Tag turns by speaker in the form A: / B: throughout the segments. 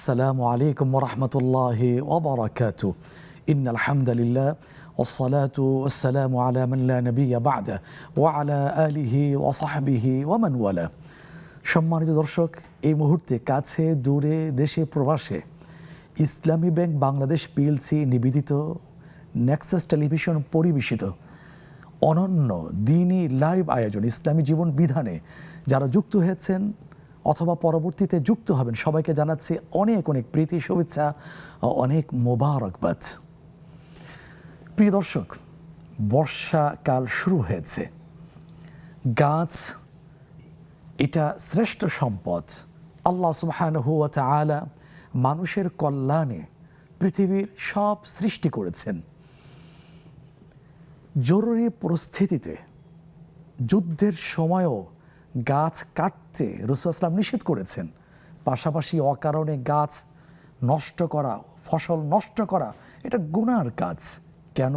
A: আসসালামু আলাইকুম ওয়া রাহমাতুল্লাহি ওয়া বারাকাতুহু ইন্নাল হামদালিল্লাহ ওয়াসসালাতু ওয়াসসালামু আলা মান লা নাবিয়্যা বা'দা ওয়া আলা আলিহি ওয়া সাহবিহি ওয়া মান ওয়ালা। সম্মানিত দর্শক, এই মুহূর্তে কাছে দূরে দেশে প্রবাসে ইসলামী ব্যাংক বাংলাদেশ পিএলসি নিবেদিত নেক্সাস টেলিভিশন পরিবেশিত অনন্য দ্বীনি লাইভ আয়োজন ইসলামী জীবন বিধানে যারা যুক্ত হয়েছেন অথবা পরবর্তীতে যুক্ত হবেন, সবাইকে জানাচ্ছি অনেক অনেক প্রীতি, শুভেচ্ছা ও অনেক মোবারকবাদ। প্রিয় দর্শক, বর্ষাকাল শুরু হয়েছে। গাছ এটা শ্রেষ্ঠ সম্পদ। আল্লাহ সুবহানাহু ওয়া তাআলা মানুষের কল্যাণে পৃথিবীর সব সৃষ্টি করেছেন। জরুরি পরিস্থিতিতে যুদ্ধের সময়ও গাছ কাটতে রাসূল সাল্লাল্লাহু নিষেধ করেছেন। পাশাপাশি অকারণে গাছ নষ্ট করা, ফসল নষ্ট করা এটা গুনার কাজ। কেন?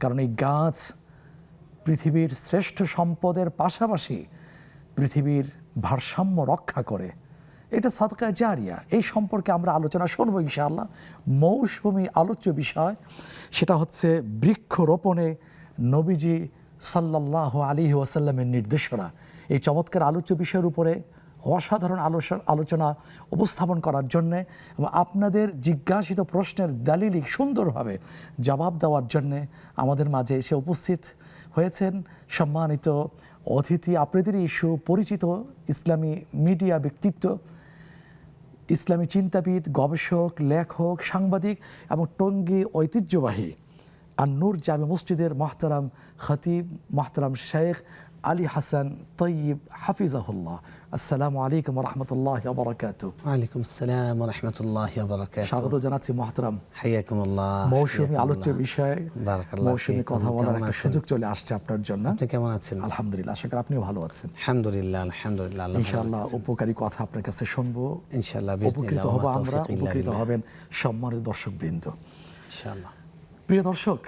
A: কারণ এই গাছ পৃথিবীর শ্রেষ্ঠ সম্পদের পাশাপাশি পৃথিবীর ভারসাম্য রক্ষা করে। এটা সাদকা জারিয়া। এই সম্পর্কে আমরা আলোচনা শুনবো ইনশাআল্লাহ। মৌসুমী আলোচ্য বিষয় সেটা হচ্ছে বৃক্ষরোপণে নবীজি সাল্লাল্লাহু আলাইহি ওয়াসাল্লামের নির্দেশনা। এই চমৎকার আলোচ্য বিষয়ের উপরে অসাধারণ আলোচনা উপস্থাপন করার জন্যে এবং আপনাদের জিজ্ঞাসিত প্রশ্নের দালিলিক সুন্দরভাবে জবাব দেওয়ার জন্যে আমাদের মাঝে এসে উপস্থিত হয়েছেন সম্মানিত অতিথি, আপনাদেরই সুপরিচিত ইসলামী মিডিয়া ব্যক্তিত্ব, ইসলামী চিন্তাবিদ, গবেষক, লেখক, সাংবাদিক এবং টঙ্গী ঐতিহ্যবাহী আন-নূর জামে মসজিদের মোহতারাম খতিব মোহতারাম শেখ আলী হাসান তৈয়ব হাফিজাহুল্লাহ। আসসালামু আলাইকুম ওয়া রাহমাতুল্লাহি ওয়া বারাকাতুহু।
B: ওয়া আলাইকুম আসসালাম ওয়া রাহমাতুল্লাহি ওয়া বারাকাতুহু।
A: স্বাগত জানাচ্ছি মোহতারাম।
B: হাইয়াকুমুল্লাহ।
A: মৌসুমী আলোচ্য বিষয়ে
B: বারাকাল্লাহ।
A: মৌসুমী কথা বলার একটা সুযোগ চলে আসছে আপনার জন্য।
B: আপনি কেমন আছেন?
A: আলহামদুলিল্লাহ, আশা করি আপনিও ভালো আছেন।
B: আলহামদুলিল্লাহ আলহামদুলিল্লাহ।
A: ইনশাআল্লাহ উপকারী কথা আপনার কাছে শুনবো,
B: ইনশাআল্লাহ
A: উপকৃত হব আমরা, উপকৃত হবেন সম্মানিত দর্শকবৃন্দ
B: ইনশাআল্লাহ।
A: প্রিয় দর্শক,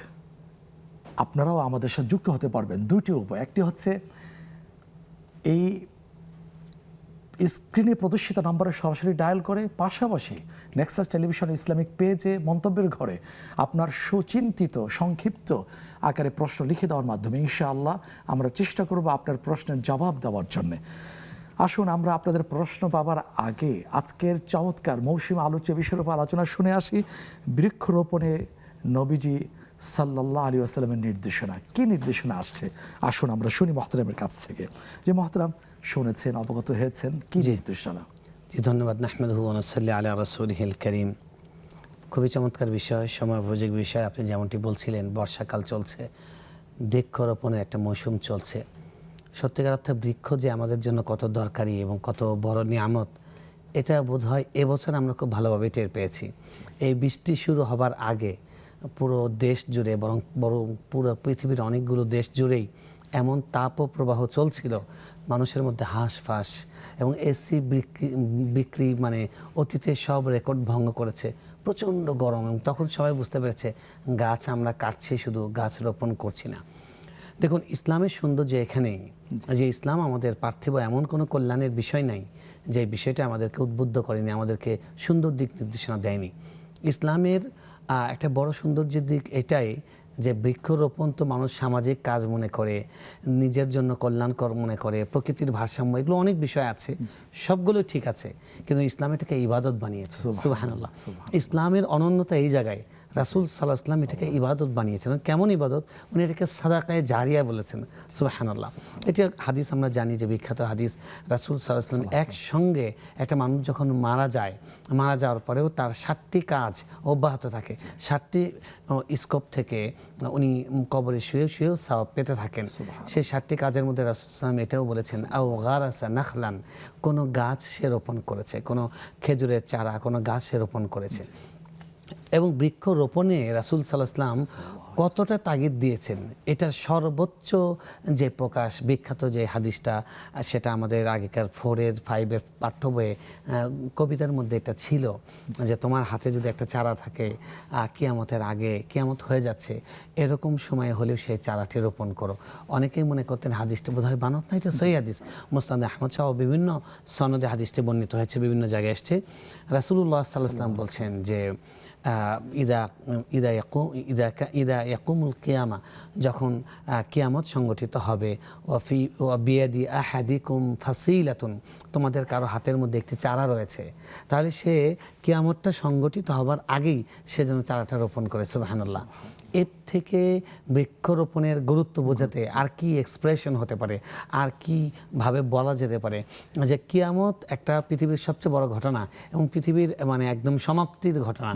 A: আপনারাও আমাদের সাথে যুক্ত হতে পারবেন দুটি উপায়। একটি হচ্ছে এই স্ক্রিনে প্রদর্শিত নম্বরে সরাসরি ডায়াল করে, পাশাপাশি নেক্সাস টেলিভিশন ইসলামিক পেজে মন্তব্যের ঘরে আপনার সুচিন্তিত সংক্ষিপ্ত আকারে প্রশ্ন লিখে দেওয়ার মাধ্যমে ইনশাআল্লাহ আমরা চেষ্টা করব আপনার প্রশ্নের জবাব দেওয়ার জন্যে। আসুন আমরা আপনাদের প্রশ্ন পাবার আগে আজকের চমৎকার মৌসুমী আলোচ্য বিষয়ের উপর আলোচনা শুনে আসি। বৃক্ষরোপণে নবীজি সাল্লাল্লাহু আলাইহি ওয়াসাল্লামের নির্দেশনা। কি নির্দেশনা আসছে আসুন আমরা শুনি মোহতারামের কাছ থেকে। যে মোহতারাম শুনেছেন, অবগত হয়েছেন, কি নির্দেশনা?
B: জি, ধন্যবাদ। নাহমাদুহু ওয়া নুসাল্লি আলা রাসূলিহিল কারীম। খুবই চমৎকার বিষয়, সময়োপযোগী বিষয়। আপনি যেমনটি বলছিলেন, বর্ষাকাল চলছে, বৃক্ষরোপণের একটা মৌসুম চলছে। সত্যিকার অর্থে বৃক্ষ যে আমাদের জন্য কত দরকারি এবং কত বড় নিয়ামত, এটা বোধহয় এবছর আমরা খুব ভালোভাবে টের পেয়েছি। এই বৃষ্টি শুরু হবার আগে পুরো দেশ জুড়ে, বরং পুরো পৃথিবীর অনেকগুলো দেশ জুড়েই এমন তাপপ্রবাহ চলছিল, মানুষের মধ্যে হাঁসফাঁস এবং এসি বিক্রি মানে অতীতে সব রেকর্ড ভঙ্গ করেছে। প্রচণ্ড গরম, এবং তখন সবাই বুঝতে পেরেছে গাছ আমরা কাটছি, শুধু গাছ রোপণ করছি না। দেখুন, ইসলামের সৌন্দর্য এখানেই যে ইসলাম আমাদের পার্থিব এমন কোনো কল্যাণের বিষয় নাই যে বিষয়টা আমাদেরকে উদ্বুদ্ধ করেনি, আমাদেরকে সুন্দর দিক নির্দেশনা দেয়নি। ইসলামের একটা বড় সৌন্দর্যের দিক এটাই যে বৃক্ষরোপণ তো মানুষ সামাজিক কাজ মনে করে, নিজের জন্য কল্যাণকর মনে করে, প্রকৃতির ভারসাম্য, এগুলো অনেক বিষয় আছে, সবগুলো ঠিক আছে, কিন্তু ইসলাম এটাকে ইবাদত বানিয়েছে। সুবহানাল্লাহ। ইসলামের অনন্যতা এই জায়গায়, রাসূল সাল্লাল্লাহু আলাইহি ওয়াসাল্লাম এটাকে ইবাদত বানিয়েছেন। কেমন ইবাদত? উনি এটাকে সাদাকায়ে জারিয়া বলেছেন। সুবহানাল্লাহ। এটা হাদিস আমরা জানি, যে বিখ্যাত হাদিস, রাসূল সাল্লাল্লাহু আলাইহি ওয়াসাল্লাম একসঙ্গে একটা মানুষ যখন মারা যাওয়ার পরেও তার 7টি কাজ অব্যাহত থাকে। 7টি স্কোপ থেকে উনি কবরে শুয়েও সওয়াব পেতে থাকেন। সেই 7টি কাজের মধ্যে রাসূল সাল্লাল্লাহু আলাইহি ওয়াসাল্লাম এটাও বলেছেন, আও গারাসা নাখলান, কোনো গাছ সে রোপণ করেছে, কোনো খেজুরের চারা, কোনো গাছ সে রোপণ করেছে। এবং বৃক্ষরোপণে রাসূল সাল্লাল্লাহু আলাইহি ওয়াসাল্লাম কতটা তাগিদ দিয়েছেন এটার সর্বোচ্চ যে প্রকাশ বিখ্যাত যে হাদিসটা, সেটা আমাদের আগেকার 4-এর 5-এর পাঠ্য বইয়ে কবিতার মধ্যে এটা ছিল যে তোমার হাতে যদি একটা চারা থাকে কিয়ামতের আগে, কিয়ামত হয়ে যাচ্ছে এরকম সময় হলেও সেই চারাটি রোপণ করো। অনেকেই মনে করতেন হাদিসটা বোধহয় বানাত না, এটা সহিহ হাদিস। মুসনাদে আহমদ সহ বিভিন্ন সনদে হাদিসটি বর্ণিত হয়েছে, বিভিন্ন জায়গায় এসছে। রাসূলুল্লাহ সাল্লাল্লাহু আলাইহি ওয়াসাল্লাম বলছেন যে ইদা ইয়াকুমুল কিয়ামা, যখন কিয়ামত সংগঠিত হবে, ওয়া বিয়াদি আহাদিকুম ফাসিলাতুন, তোমাদের কারো হাতের মধ্যে একটি চারা রয়েছে, তাহলে সে কিয়ামতটা সংগঠিত হবার আগেই সে যেন চারাটা রোপণ করে। সুবহানাল্লাহ। এর থেকে বৃক্ষরোপণের গুরুত্ব বোঝাতে আর কি এক্সপ্রেশন হতে পারে, আর কীভাবে বলা যেতে পারে যে কিয়ামত একটা পৃথিবীর সবচেয়ে বড় ঘটনা এবং পৃথিবীর মানে একদম সমাপ্তির ঘটনা।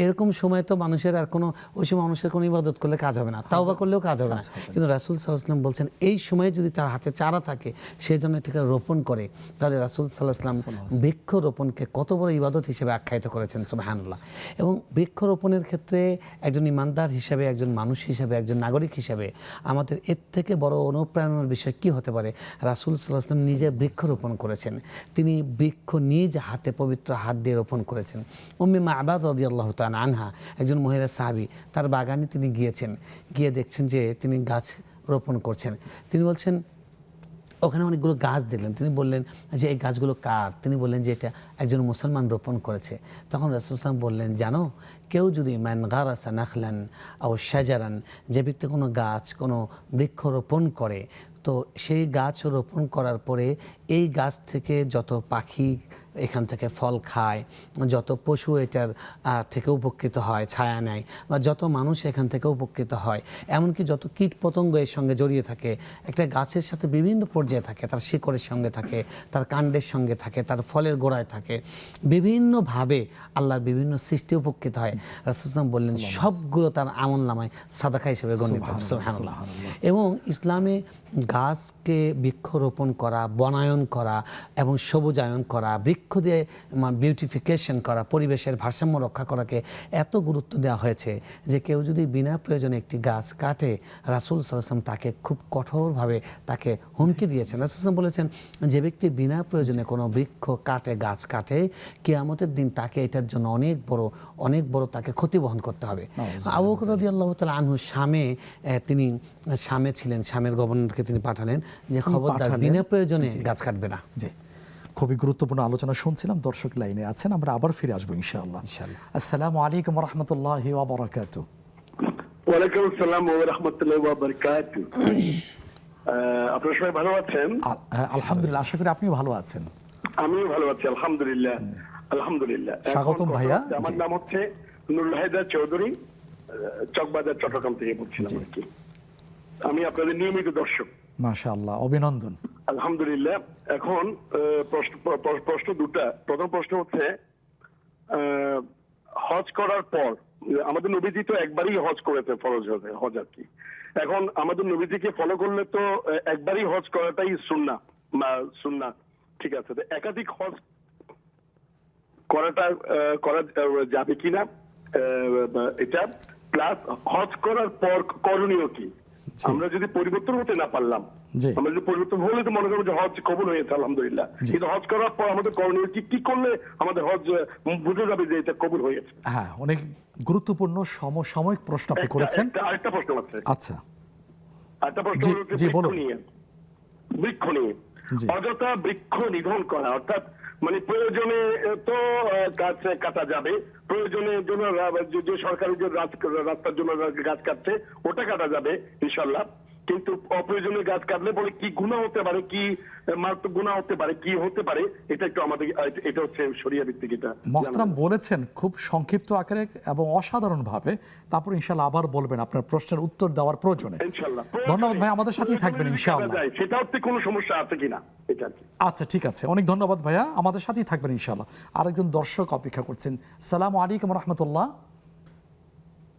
B: এরকম সময় তো মানুষের আর কোনো, ওই সময় মানুষের কোনো ইবাদত করলে কাজ হবে না, তাওবা করলেও কাজ হবে না। কিন্তু রাসূল সাল্লাল্লাহু আলাইহি ওয়াসাল্লাম বলছেন এই সময় যদি তার হাতে চারা থাকে সে জন্য এটাকে রোপণ করে, তাহলে রাসূল সাল্লাল্লাহু আলাইহি ওয়াসাল্লাম বৃক্ষরোপণকে কত বড় ইবাদত হিসেবে আখ্যায়িত করেছেন। সুবহানাল্লাহ। এবং বৃক্ষরোপণের ক্ষেত্রে একজন ইমানদার হিসেবে, একজন মানুষ হিসেবে, একজন নাগরিক হিসেবে আমাদের এর থেকে বড় অনুপ্রেরণার বিষয় কি হতে পারে? রাসূল সাল্লাল্লাহু আলাইহি ওয়াসাল্লাম নিজে বৃক্ষরোপণ করেছেন, তিনি বৃক্ষ নিজ হাতে পবিত্র হাত দিয়ে রোপণ করেছেন। উম্মে মা'বাদ রাদিয়াল্লাহু তাআলা আনহা, একজন মহিলা সাহাবী, তার বাগানে তিনি গিয়েছেন, গিয়ে দেখছেন যে তিনি গাছ রোপণ করছেন। তিনি বলছেন, ওখানে অনেকগুলো গাছ দেখলেন, তিনি বললেন যে এই গাছগুলো কার? তিনি বললেন যে এটা একজন মুসলমান রোপণ করেছে। তখন রাসূল সাল্লাল্লাহু আলাইহি ওয়াসাল্লাম বললেন, জানো, কেউ যদি মান গারাসা নাখলান আও শাজারান, যে ব্যক্তি কোনো গাছ, কোনো বৃক্ষ রোপণ করে, তো সেই গাছ রোপণ করার পরে এই গাছ থেকে যত পাখি এখান থেকে ফল খায়, যত পশু এটার থেকে উপকৃত হয়, ছায়া নেয়, বা যত মানুষ এখান থেকে উপকৃত হয়, এমনকি যত কীট পতঙ্গ এর সঙ্গে জড়িয়ে থাকে, একটা গাছের সাথে বিভিন্ন পর্যায়ে থাকে, তার শিকড়ের সঙ্গে থাকে, তার কাণ্ডের সঙ্গে থাকে, তার ফলের গোড়ায় থাকে, বিভিন্নভাবে আল্লাহর বিভিন্ন সৃষ্টি উপকৃত হয়। রাসূল সাল্লাল্লাহু আলাইহি ওয়াসাল্লাম বললেন সবগুলো তার আমলনামায় সাদাকা হিসেবে গণিত হবে। সুবহানাল্লাহ। এবং ইসলামে গাছকে বৃক্ষরোপণ করা, বনায়ন করা এবং সবুজায়ন করা, বৃক্ষ দিয়ে বিউটিফিকেশন করা, পরিবেশের ভারসাম্য রক্ষা করাকে এত গুরুত্ব দেওয়া হয়েছে যে কেউ যদি বিনা প্রয়োজনে একটি গাছ কাটে, রাসূল সাল্লাল্লাহু আলাইহি ওয়াসাল্লাম তাকে খুব কঠোরভাবে তাকে হুমকি দিয়েছেন। রাসূল সাল্লাল্লাহু আলাইহি ওয়াসাল্লাম বলেছেন, যে ব্যক্তি বিনা প্রয়োজনে কোনো বৃক্ষ কাটে, গাছ কাটে, কিয়ামতের দিন তাকে এটার জন্য অনেক বড় তাকে ক্ষতি বহন করতে হবে। আবু বকর রাদিয়াল্লাহু তাআলা আনহু তিনি শামে ছিলেন, শামের গভর্নরকে তিনি পাঠালেন যে খবরদার বিনা প্রয়োজনে গাছ কাটবে না।
A: জি, খুবই গুরুত্বপূর্ণ আলোচনা শুনছিলাম। দর্শক লাইনে আছেন, আমরা আবার ফিরে আসবো ইনশাআল্লাহ। আসসালামু আলাইকুম ওয়া রাহমাতুল্লাহি ওয়া বারাকাতুহু।
C: ওয়া আলাইকুম আসসালাম ওয়া রাহমাতুল্লাহি ওয়া বারাকাতুহু। আপনারা সবাই ভালো আছেন?
A: আলহামদুলিল্লাহ, আশা করি আপনিও ভালো আছেন।
C: আমিও ভালো আছি, আলহামদুলিল্লাহ। আলহামদুলিল্লাহ।
A: স্বাগতম ভাইয়া।
C: আমার নাম হচ্ছে নুরুল হায়দার চৌধুরী, চকবাজার, চট্টগ্রাম থেকে বলছিলাম আর কি। আমি আপনাদের নিয়মিত দর্শক।
A: মাশাআল্লাহ, অভিনন্দন।
C: আলহামদুলিল্লাহ। এখন প্রশ্ন দুটা। প্রথম প্রশ্ন হচ্ছে, হজ করার পর আমাদের নবীজি তো একবারই হজ করেছে, ফরজ হজ আর কি। এখন আমাদের নবীজিকে ফলো করলে তো একবারই হজ করাটাই সুন্নাহ, ঠিক আছে। তো একাধিক হজ করা যাবে কিনা এটা, প্লাস হজ করার পর করণীয় কি? আমরা যদি পরিবর্তন হতে না পারলাম, আমরা যদি পরিবর্তন হলে তো মনে করবো যে হজ কবুল হয়েছে আলহামদুলিল্লাহ, কিন্তু হজ করার পর আমাদের করণীয় কি করলে আমাদের হজ বুঝে যাবে যে এটা কবুল হয়েছে?
A: হ্যাঁ, অনেক গুরুত্বপূর্ণ সমসাময়িক প্রশ্ন আপনি করেছেন।
C: আরেকটা প্রশ্ন আছে।
A: আচ্ছা,
C: আরেকটা প্রশ্ন হচ্ছে বৃক্ষ নিয়ে। অযথা বৃক্ষ নিধন করা, অর্থাৎ মানে প্রয়োজনে তো গাছ কাটা যাবে, প্রয়োজনের জন্য যে সরকারি যে রাস্তার জন্য গাছ কাটছে ওটা কাটা যাবে ইনশাল্লাহ, কিন্তু অপ্রয়োজনীয় গাছ কাটলে পরে কি গুনাহ হতে পারে, কি মারাত্মক গুনাহ হতে পারে, কি হতে পারে, এটা একটু আমাদের, এটা হচ্ছে শরিয়া ভিত্তিক। এটা
A: মুহতারাম বলেছেন খুব সংক্ষিপ্ত আকারে এবং অসাধারণ ভাবে, তারপর ইনশাআল্লাহ আবার বলবেন আপনার প্রশ্নের উত্তর দেওয়ার প্রয়োজনে।
C: ইনশাআল্লাহ।
A: ধন্যবাদ ভাই, আমাদের সাথেই থাকবেন ইনশাআল্লাহ।
C: সেটা হচ্ছে কোনো সমস্যা আছে কিনা এটা।
A: আচ্ছা, ঠিক আছে, অনেক ধন্যবাদ ভাইয়া, আমাদের সাথেই থাকবেন ইনশাআল্লাহ। আরেকজন দর্শক অপেক্ষা করছেন। আসসালামু আলাইকুম ওয়া রাহমাতুল্লাহ।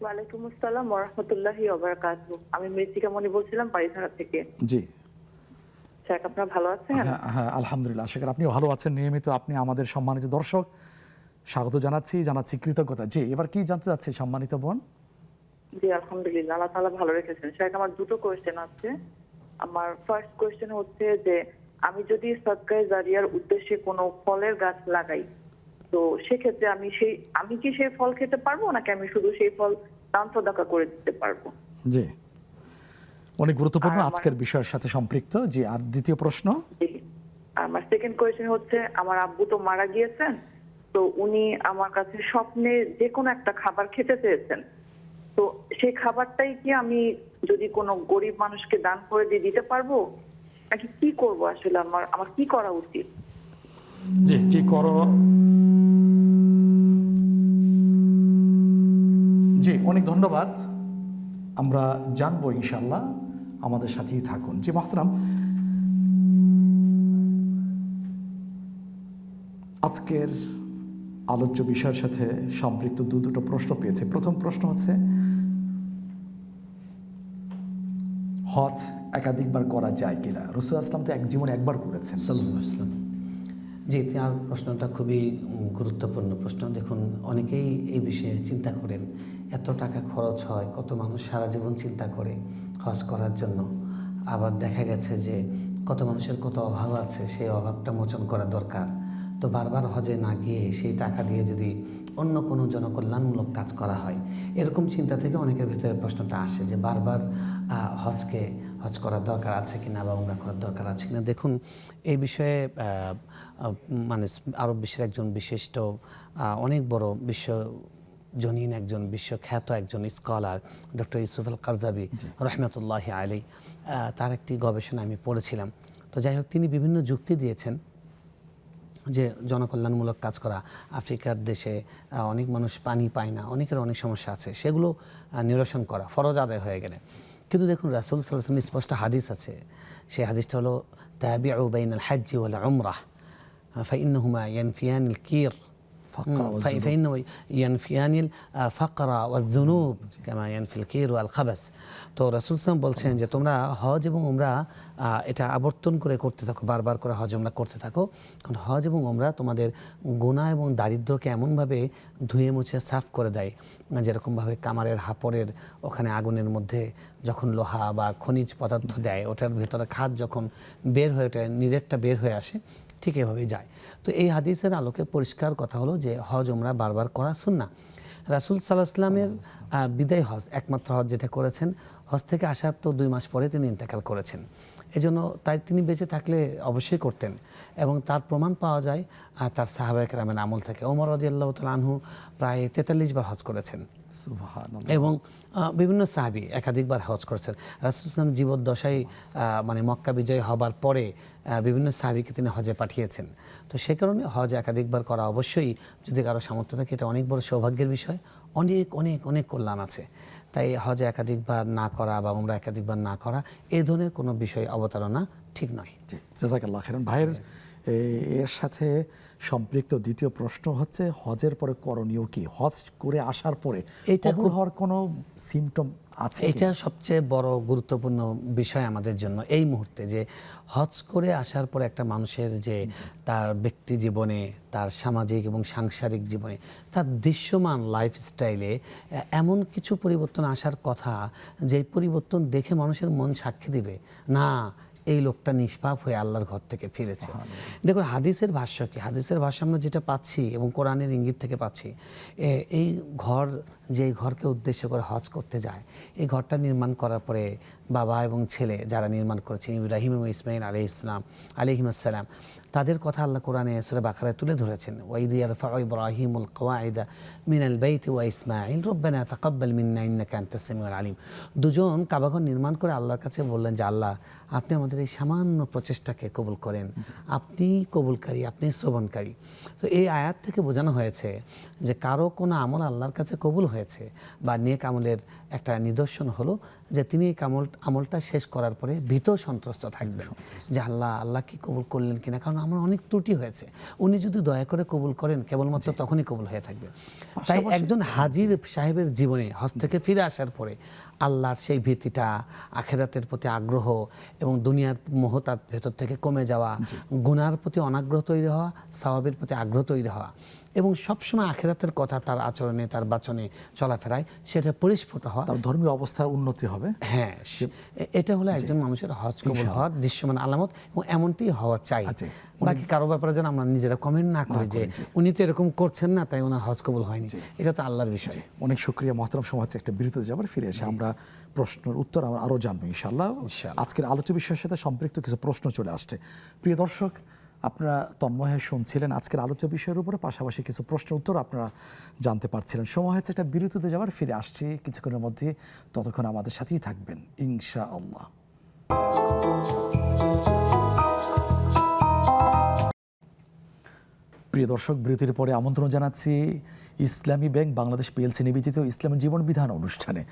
D: ওয়ালাইকুম আসসালাম ওয়া রাহমাতুল্লাহি ওয়া বারাকাতুহু। আমি মৃত্তিকা মনি বলছিলাম বাড়িধারা থেকে।
A: জি
D: স্যার, আপনারা ভালো আছেন?
A: হ্যাঁ, আলহামদুলিল্লাহ, আশা করি আপনিও ভালো আছেন। নিয়মিত আপনি আমাদের সম্মানিত দর্শক, স্বাগত জানাচ্ছি কৃতজ্ঞতা। জি, এবার কি জানতে চাচ্ছি সম্মানিত বোন?
D: জি আলহামদুলিল্লাহ, আল্লাহ তাআলা ভালো রেখেছেন। শেখ, আমার দুটো কোয়েশ্চেন আছে। আমার ফার্স্ট কোয়েশ্চেন হচ্ছে যে আমি যদি সাদকায়ে জারিয়ার উদ্দেশ্যে কোনো ফলের গাছ লাগাই, তো সেক্ষেত্রে আমি কি সেই ফল খেতে পারবো, নাকি আমি শুধু সেই ফল দান সাদাকা করে দিতে পারবো?
A: জি, অনেক গুরুত্বপূর্ণ,
D: আর আমার-
A: আজকের বিষয়ের সাথে সম্পৃক্ত। জি, আর দ্বিতীয় প্রশ্ন?
D: জি। আর আমার সেকেন্ড কোয়েশ্চেন হচ্ছে, আমার আব্বু তো মারা গিয়েছেন, তো উনি আমার কাছে স্বপ্নে যে কোনো একটা খাবার খেতে চেয়েছেন। তো সেই খাবারটাই কি আমি যদি কোনো গরিব মানুষকে দান করে দিয়ে দিতে পারবো, নাকি কি করব? আসলে আমার কি করা উচিত?
A: জি, কি করো? জি, অনেক ধন্যবাদ। আমরা জানবো ইনশাল্লাহ, আমাদের সাথেই থাকুন। জি মোহতারাম, আজকের আলোচ্য বিষয়ের সাথে সম্পৃক্ত দুটো প্রশ্ন পেয়েছে। প্রথম প্রশ্ন হচ্ছে, হজ একাধিকবার করা যায় কিনা? রাসূল আসলাম তো এক জীবনে একবার করেছেন।
B: সাল্লাল্লাহু আলাইহি ওয়াসাল্লাম। জি, তার প্রশ্নটা খুবই গুরুত্বপূর্ণ প্রশ্ন। দেখুন, অনেকেই এই বিষয়ে চিন্তা করেন, এত টাকা খরচ হয়, কত মানুষ সারা জীবন চিন্তা করে হজ করার জন্য। আবার দেখা গেছে যে কত মানুষের কত অভাব আছে, সেই অভাবটা মোচন করা দরকার। তো বারবার হজে না গিয়ে সেই টাকা দিয়ে যদি অন্য কোনো জনকল্যাণমূলক কাজ করা হয়, এরকম চিন্তা থেকে অনেকের ভিতরে প্রশ্নটা আসে যে বারবার হজ করার দরকার আছে কিনা বা উমরা করার দরকার আছে কিনা। দেখুন, এই বিষয়ে মানে আরব বিশ্বের একজন বিশিষ্ট অনেক বড় বিশ্বজনীন একজন বিশ্বখ্যাত একজন স্কলার ডক্টর ইউসুফ আল কারজাবি রহমতুল্লাহি আলাইহি, তার একটি গবেষণা আমি পড়েছিলাম। তো যাই হোক, তিনি বিভিন্ন যুক্তি দিয়েছেন যে জনকল্যাণমূলক কাজ করা, আফ্রিকার দেশে অনেক মানুষ পানি পায় না, অনেকের অনেক সমস্যা আছে, সেগুলো নিরসন করা ফরজ আদায় হয়ে গেলে। কিন্তু দেখুন, রাসূল সাল্লাল্লাহু আলাইহি ওয়াসাল্লাম স্পষ্ট হাদিস আছে, সেই হাদিসটা হলো তাবিউ বাইনাল হাজ্জি ওয়াল উমরাহ ফাইন্নাহুমা ইয়ানফিয়ানিল কির فإنه ينفيان الفقر والذنوب كما ينفي الكير والخبث। তো রাসূল সাল্লাল্লাহু বলছেন যে তোমরা হজ এবং উমরা এটা আবর্তন করে করতে থাকো, বারবার করে হজ উমরা করতে থাকো, কারণ হজ এবং উমরা তোমাদের গুনাহ এবং দারিদ্র্যকে এমনভাবে ধুয়ে মুছে সাফ করে দেয়, যেরকমভাবে কামারের হাপড়ের ওখানে আগুনের মধ্যে যখন লোহা বা খনিজ পদার্থ দেয়, ওটার ভেতরে খাদ যখন বের হয়ে ওঠে, নিরেটটা বের হয়ে আসে, ঠিক এভাবেই যায়। তো এই হাদিসের আলোকে পরিষ্কার কথা হলো যে হজ উমরা বারবার করা সুন্নাহ। রাসূল সাল্লাল্লাহু আলাইহি ওয়াসাল্লামের বিদায় হজ, একমাত্র হজ যেটা করেছেন, হজ থেকে আসার তো 2 মাস পরে তিনি ইন্তেকাল করেছেন। এজন্য তাই তিনি বেঁচে থাকলে অবশ্যই করতেন, এবং তার প্রমাণ পাওয়া যায় তার সাহাবায়ে কেরামের আমল থেকে। ওমর রাদিয়াল্লাহু তাআলা আনহু প্রায় 43 বার হজ করেছেন,
A: সুবহানাল্লাহ।
B: এবং বিভিন্ন সাহাবী একাধিকবার হজ করেছেন। রাসূল সাল্লাল্লাহু জীবদ্দশায় মানে মক্কা বিজয় হবার পরে বিভিন্ন সাহাবীকে তিনি হজে পাঠিয়েছেন। তো সে কারণে হজ একাধিকবার করা অবশ্যই, যদি কারো সামর্থ্য থাকে, এটা অনেক বড় সৌভাগ্যের বিষয়, অনেক অনেক অনেক কল্যাণ আছে। তাই হজে একাধিকবার না করা বা উমরা একাধিকবার না করা, এই ধরনের কোনো বিষয় অবতারণা ঠিক নয়।
A: জি, জাযাকাল্লাহ খাইরান। ভাইয়ের এর সাথে সম্পৃক্ত দ্বিতীয় প্রশ্ন হচ্ছে, হজের পরে করণীয় কি? হজ করে আসার পরে
B: এটা
A: কবুল হওয়ার কোনো সিমটম আছে?
B: এটা সবচেয়ে বড় গুরুত্বপূর্ণ বিষয় আমাদের জন্য এই মুহূর্তে, যে হজ করে আসার পরে একটা মানুষের যে তার ব্যক্তি জীবনে, তার সামাজিক এবং সাংসারিক জীবনে, তার দৃশ্যমান লাইফস্টাইলে এমন কিছু পরিবর্তন আসার কথা, যে পরিবর্তন দেখে মানুষের মন সাক্ষী দিবে, না এই লোকটা নিষ্পাপ হয়ে আল্লাহর ঘর থেকে ফিরেছে। দেখুন, হাদিসের ভাষ্য কি? হাদিসের ভাষ্য আমরা যেটা পাচ্ছি এবং কোরআনের ইঙ্গিত থেকে পাচ্ছি, এই ঘর, যে ঘরকে উদ্দেশ্য করে হজ করতে যায়, এই ঘরটা নির্মাণ করার পরে বাবা এবং ছেলে যারা নির্মাণ করেছেন, ইব্রাহিম এবং ইসমাইল আলাইহিসসালাম, তাদের কথা আল্লাহ কোরআনে সূরা বাকারায় তুলে ধরেছেন। ওয়াইদ ইয়ারফাউ ইব্রাহিমুল কওয়াইদা মিনাল বাইতি ওয়া ইসমাঈল রব্বানা তাকাব্বাল মিন্না ইন্নাকা আনতাস সামিউল আলিম। দুজন কাবাঘর নির্মাণ করে আল্লাহর কাছে বললেন যে আল্লাহ, আপনি আমাদের এই সামান্য প্রচেষ্টাকে কবুল করেন, আপনি কবুলকারী, আপনি শ্রবণকারী। তো এই আয়াত থেকে বোঝানো হয়েছে যে কারো কোনো আমল আল্লাহর কাছে কবুল হয়েছে বা নেক আমলের একটা নিদর্শন হলো যে তিনি এই আমলটা শেষ করার পরে ভীত সন্ত্রস্ত থাকবেন যে আল্লাহ কি কবুল করলেন কিনা, কারণ আমার অনেক ত্রুটি হয়েছে, উনি যদি দয়া করে কবুল করেন কেবলমাত্র তখনই কবুল হয়ে থাকবে। তাই একজন হাজির সাহেবের জীবনে হজ থেকে ফিরে আসার পরে আল্লাহর সেই ভীতিটা, আখিরাতের প্রতি আগ্রহ এবং দুনিয়ার মোহ তার ভেতর থেকে কমে যাওয়া, গুনার প্রতি অনাগ্রহ তৈরি হওয়া, সওয়াবের প্রতি আগ্রহ তৈরি হওয়া, এবং সবসময় আখিরাতের কথা তার আচরণে, তার বাচনে, চলাফেরায় সেটা পরিস্ফুট হওয়া।
A: তার ধর্মীয় অবস্থার উন্নতি হবে।
B: হ্যাঁ, এটা হলো একজন মানুষের হজ কবুল হওয়ার দৃশ্যমান আলামত, এবং এমনটি হওয়া চাই। বাকি কারো ব্যাপারে যেন আমরা নিজেরা কমেন্ট না করি যে উনি তো এরকম করছেন না তাই ওনার হজ কবুল হয়নি, এটা তো আল্লাহর বিষয়।
A: অনেক শুকরিয়া মহতারাম, সময় হচ্ছে একটা বিরতিতে যাবার, ফিরে এসে আমরা প্রশ্নের উত্তর আমরা আরও জানবো ইনশাআল্লাহ। আজকের আলোচ্য বিষয়ের সাথে সম্পৃক্ত কিছু প্রশ্ন চলে আসছে। প্রিয় দর্শক, আপনারা তন্ময় হয়ে শুনছিলেন আজকের আলোচ্য বিষয়ের উপরে, পাশাপাশি কিছু প্রশ্নের উত্তর আপনারা জানতে পারছিলেন। সময় হয়েছে একটা বিরতিতে যাবার, ফিরে আসছি কিছুক্ষণের মধ্যে। ততক্ষণ আমাদের সাথেই থাকবেন ইনশাআল্লাহ। প্রিয় দর্শক, বিরতির পরে আমন্ত্রণ জানাচ্ছি ইসলামী ব্যাংক বাংলাদেশ পিএলসি নিবেদিত ইসলামের জীবন বিধান অনুষ্ঠানে।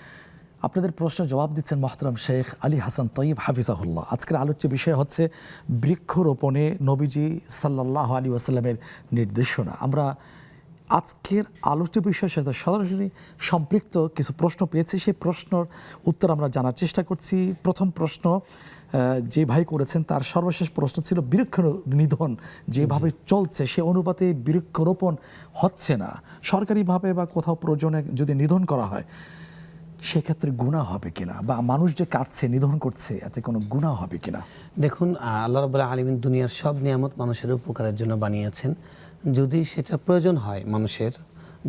A: আপনাদের প্রশ্নের জবাব দিচ্ছেন মোহতারাম শেখ আলী হাসান তৈয়ব হাফিজাহুল্লাহ। আজকের আলোচ্য বিষয় হচ্ছে বৃক্ষরোপণে নবীজি সাল্লাল্লাহু আলাইহি ওয়াসাল্লামের নির্দেশনা। আমরা আজকের আলোচ্য বিষয়ের সাথে সরাসরি সম্পৃক্ত কিছু প্রশ্ন পেয়েছি, সেই প্রশ্নের উত্তর আমরা জানার চেষ্টা করছি। প্রথম প্রশ্ন যে ভাই করেছেন, তার সর্বশেষ প্রশ্ন ছিল বৃক্ষ নিধন যেভাবে চলছে সে অনুপাতে বৃক্ষরোপণ হচ্ছে না, সরকারিভাবে বা কোথাও প্রয়োজনে যদি নিধন করা হয় সেক্ষেত্রে গুনাহ হবে কিনা, বা মানুষ যে কাটছে নিধন করছে এতে কোনো গুনাহ হবে কিনা?
B: দেখুন, আল্লাহ রাব্বুল আলামিন দুনিয়ার সব নিয়ামত মানুষের উপকারের জন্য বানিয়েছেন। যদি সেটা প্রয়োজন হয়, মানুষের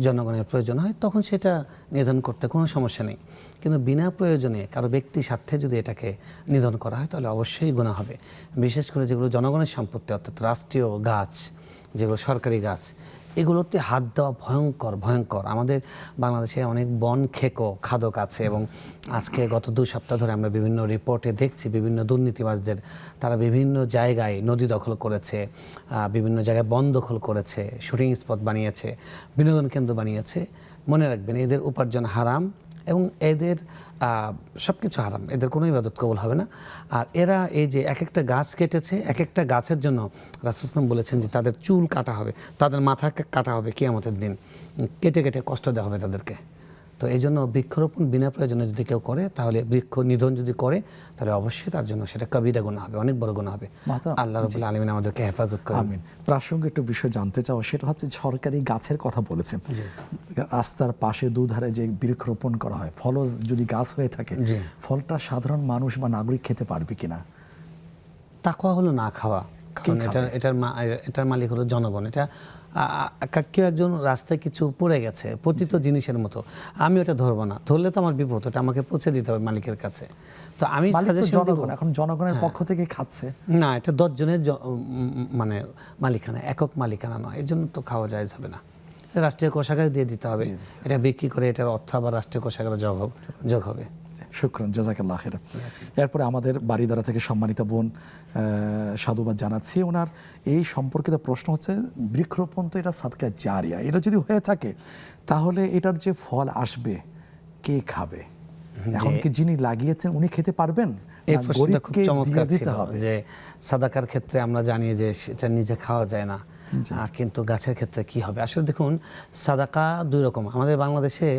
B: জনগণের প্রয়োজন হয়, তখন সেটা নিধন করতে কোনো সমস্যা নেই। কিন্তু বিনা প্রয়োজনে কারো ব্যক্তি স্বার্থে যদি এটাকে নিধন করা হয় তাহলে অবশ্যই গুনাহ হবে। বিশেষ করে যেগুলো জনগণের সম্পত্তি, অর্থাৎ রাষ্ট্রীয় গাছ, যেগুলো সরকারি গাছ, এগুলোতে হাত দেওয়া ভয়ঙ্কর। আমাদের বাংলাদেশে অনেক বন খাদক আছে, এবং আজকে গত 2 সপ্তাহ ধরে আমরা বিভিন্ন রিপোর্টে দেখছি বিভিন্ন দুর্নীতিবাজদের, তারা বিভিন্ন জায়গায় নদী দখল করেছে, বিভিন্ন জায়গায় বন দখল করেছে, শুটিং স্পট বানিয়েছে, বিনোদন কেন্দ্র বানিয়েছে। মনে রাখবেন, এদের উপার্জন হারাম এবং এদের সব কিছু হারাম, এদের কোনো ইবাদত কবুল হবে না। আর এরা এই যে এক একটা গাছ কেটেছে, এক একটা গাছের জন্য রাসূল সাল্লাল্লাহু আলাইহি ওয়াসাল্লাম বলেছেন যে তাদের চুল কাটা হবে, তাদের মাথা কাটা হবে কিয়ামতের দিন, কেটে কেটে কষ্ট দেওয়া হবে তাদেরকে। তো এই জন্য বৃক্ষরোপণ বিনা প্রয়োজনে যদি কেউ করে, তাহলে বৃক্ষ নিধন যদি করে, তাহলে অবশ্যই তার জন্য সেটা কবিরা গুনাহ হবে, অনেক বড় গুনাহ হবে। আল্লাহ রাব্বুল আলামিন আমাদেরকে হেফাজত করুন।
A: আমিন। প্রাসঙ্গিক একটু বিষয় জানতে চাও, সেটা হচ্ছে সরকারি গাছের কথা বলেছেন। রাস্তার পাশে দুধারে যে বৃক্ষরোপণ করা হয়, ফলজ যদি গাছ হয়ে থাকে, ফলটা সাধারণ মানুষ বা নাগরিক খেতে পারবে কিনা?
B: তাকওয়া হলো না খাওয়া, কারণ এটার মালিক হলো জনগণ। এটা কেউ একজন রাস্তায় কিছু পড়ে গেছে পতিত জিনিসের মতো, আমি ওটা ধরবো না, ধরলে তো আমার বিপদ, ওটা আমাকে পৌঁছে দিতে হবে মালিকের কাছে। তো আমি
A: এখন জনগণের পক্ষ থেকে খাচ্ছে
B: না, এটা 10 জনের মানে মালিকানা, একক মালিকানা নয়, এর জন্য তো খাওয়া যায় যাবে না। রাষ্ট্রীয় কোষাগারে দিয়ে দিতে হবে, এটা বিক্রি করে এটার অর্থ আবার রাষ্ট্রীয় কোষাগারে যোগ হবে।
A: শুকরান, জাযাকাল্লাহ খাইর। এরপরে আমাদের বাড়িদারা থেকে সম্মানিত বোন সাধুবাদ জানাচ্ছি। ওনার এই সম্পর্কিত প্রশ্ন হচ্ছে, বৃক্ষরোপণ তো এটা সাদকা জারিয়া, এটা যদি হয়ে থাকে তাহলে এটার যে ফল আসবে কে খাবে? এখন কি যিনি লাগিয়েছেন উনি খেতে পারবেন?
B: এই প্রশ্নটা খুব চমৎকার ছিল যে সাদাকার ক্ষেত্রে আমরা জানি যে সেটা নিজে খাওয়া যায় না, কিন্তু গাছের ক্ষেত্রে কি হবে? আসলে দেখুন, সাদাকা 2 রকম। আমাদের বাংলাদেশে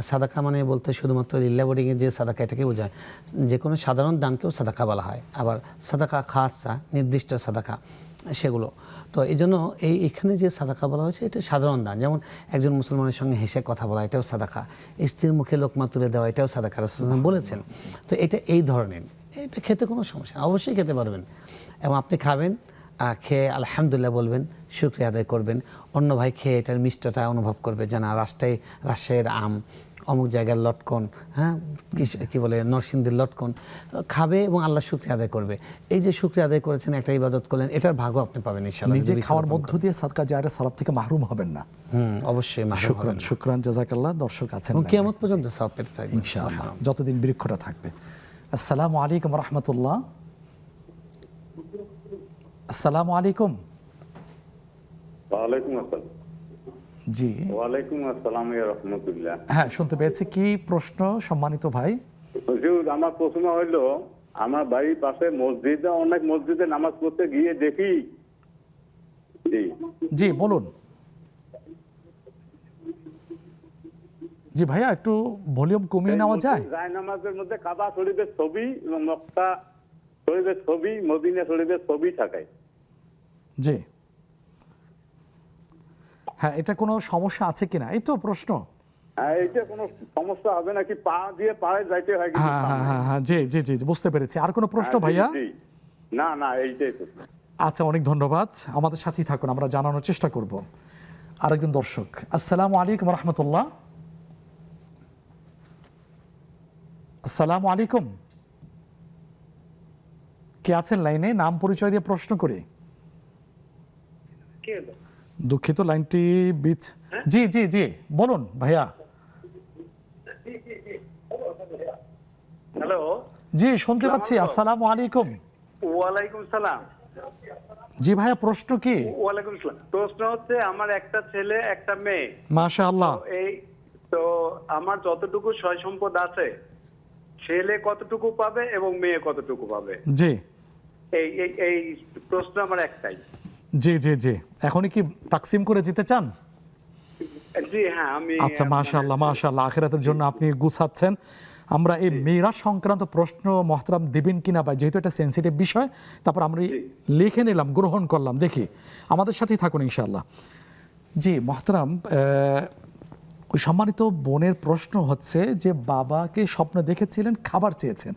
B: সাদাকা মানে বলতে শুধুমাত্র লিল্লাহ বোর্ডিং এর যে সাদাকা এটাকে বোঝায়, যে কোনো সাধারণ দানকেও সাদাকা বলা হয়। আবার সাদাকা খাসা, নির্দিষ্ট সাদাকা, সেগুলো। তো এই জন্য এখানে যে সাদাকা বলা হয়েছে এটা সাধারণ দান, যেমন একজন মুসলমানের সঙ্গে হেসে কথা বলা, এটাও সাদাকা। স্ত্রীর মুখে লোকমা তুলে দেওয়া, এটাও সাদাকা, রাসূল বলেছেন। তো এটা এই ধরনের, এটা খেতে কোনো সমস্যা, অবশ্যই খেতে পারবেন, এবং আপনি খাবেন, খেয়ে আলহামদুলিল্লাহ বলবেন, শুকরিয়া আদায় করবেন। অন্য ভাই খেয়ে এটার মিষ্টতা অনুভব করবে, যে না রাজশাহীর আম, অমুক জায়গার লটকন, হ্যাঁ কি বলে নরসিংদীর লটকন, খাবে এবং আল্লাহ শুকরিয়া আদায় করবে। এই যে শুকরিয়া আদায় করেছেন, একটা ইবাদত করলেন, এটার ভাগও আপনি পাবেন ইনশাআল্লাহ।
A: নিজে খাওয়ার মধ্য দিয়ে সাদকা জারিয়া সওয়াব থেকে মাহরুম হবেন না।
B: অবশ্যই মাহরুম হবেন।
A: শুকরান, জাযাকাল্লাহ। দর্শক আছেন
B: কিয়ামত পর্যন্ত সওয়াব পেতে থাকবেন
A: ইনশাআল্লাহ, যতদিন বৃক্ষটা থাকবে। আসসালামু আলাইকুম ওয়া রাহমাতুল্লাহ। আসসালামু আলাইকুম।
E: ওয়ালাইকুম আসসালাম।
A: জি,
E: ওয়ালাইকুম আসসালাম ওয়া রাহমাতুল্লাহ।
A: হ্যাঁ, শুনতে পেয়েছি। কি প্রশ্ন সম্মানিত ভাই?
E: হুজুর, আমার প্রশ্ন হলো, আমার বাড়ির পাশে অনেক মসজিদে নামাজ পড়তে গিয়ে দেখি।
A: জি বলুন। জি ভাইয়া, একটু ভলিউম কমিয়ে নেওয়া যায়?
E: নামাজের মধ্যে কাবা শরীফের ছবি এবং মক্কা শরীফের ছবি, মদিনা শরীফের ছবি থাকে।
A: জি, হ্যাঁ, এটা কোনো সমস্যা আছে কিনা এই তো প্রশ্ন।
E: হ্যাঁ, এইটা কোনো সমস্যা হবে নাকি? পা দিয়ে পায়ে যাইতে হয় কিন্তু
A: হ্যাঁ হ্যাঁ
E: সামনে।
A: হ্যাঁ হ্যাঁ, জি জি জি জি, বুঝতে পেরেছি। আর কোনো প্রশ্ন
E: হ্যাঁ, জি,
A: ভাইয়া?
E: জি। না না, এইটাই প্রশ্ন।
A: আচ্ছা, অনেক ধন্যবাদ, আমাদের সাথেই থাকুন, আমরা জানানোর চেষ্টা করব। আরেকজন দর্শক, আসসালামু আলাইকুম রহমতুল্লাহ। আসসালামু আলাইকুম, কে আছেন লাইনে? নাম পরিচয় দিয়ে প্রশ্ন করি। দুঃখিত, লাইনটি বিচ। জি জি জি, বলুন ভাইয়া।
F: হ্যালো,
A: জি, শুনতে পাচ্ছি। আসসালামু আলাইকুম।
F: ওয়ালাইকুম সালাম।
A: জি ভাইয়া, প্রশ্ন কি?
F: ওয়ালাইকুম সালাম। প্রশ্ন হচ্ছে, আমার একটা ছেলে একটা মেয়ে।
A: মাশাআল্লাহ।
F: তো আমার যতটুকু সয় সম্পদ আছে, ছেলে কতটুকু পাবে এবং মেয়ে কতটুকু পাবে?
A: জি
F: এই এই এই প্রশ্ন আমার একটাই।
A: জি জি জি, এখনই কি তাকসিম করে যেতে চান?
F: জি হ্যাঁ, আমি
A: আচ্ছা, মাশাআল্লাহ মাশাআল্লাহ, আখিরাতের জন্য আপনি গুছাচ্ছেন। আমরা এই মেরাজ সংক্রান্ত প্রশ্ন মহতারাম দিবেন কিনা, বা যেহেতু এটা সেন্সিটিভ বিষয়, তারপর আমরা লিখে নিলাম, গ্রহণ করলাম, দেখি। আমাদের সাথেই থাকুন ইনশাআল্লাহ। জি মহতারাম, ওই সম্মানিত বোনের প্রশ্ন হচ্ছে যে বাবাকে স্বপ্নে দেখেছিলেন, খাবার চেয়েছেন,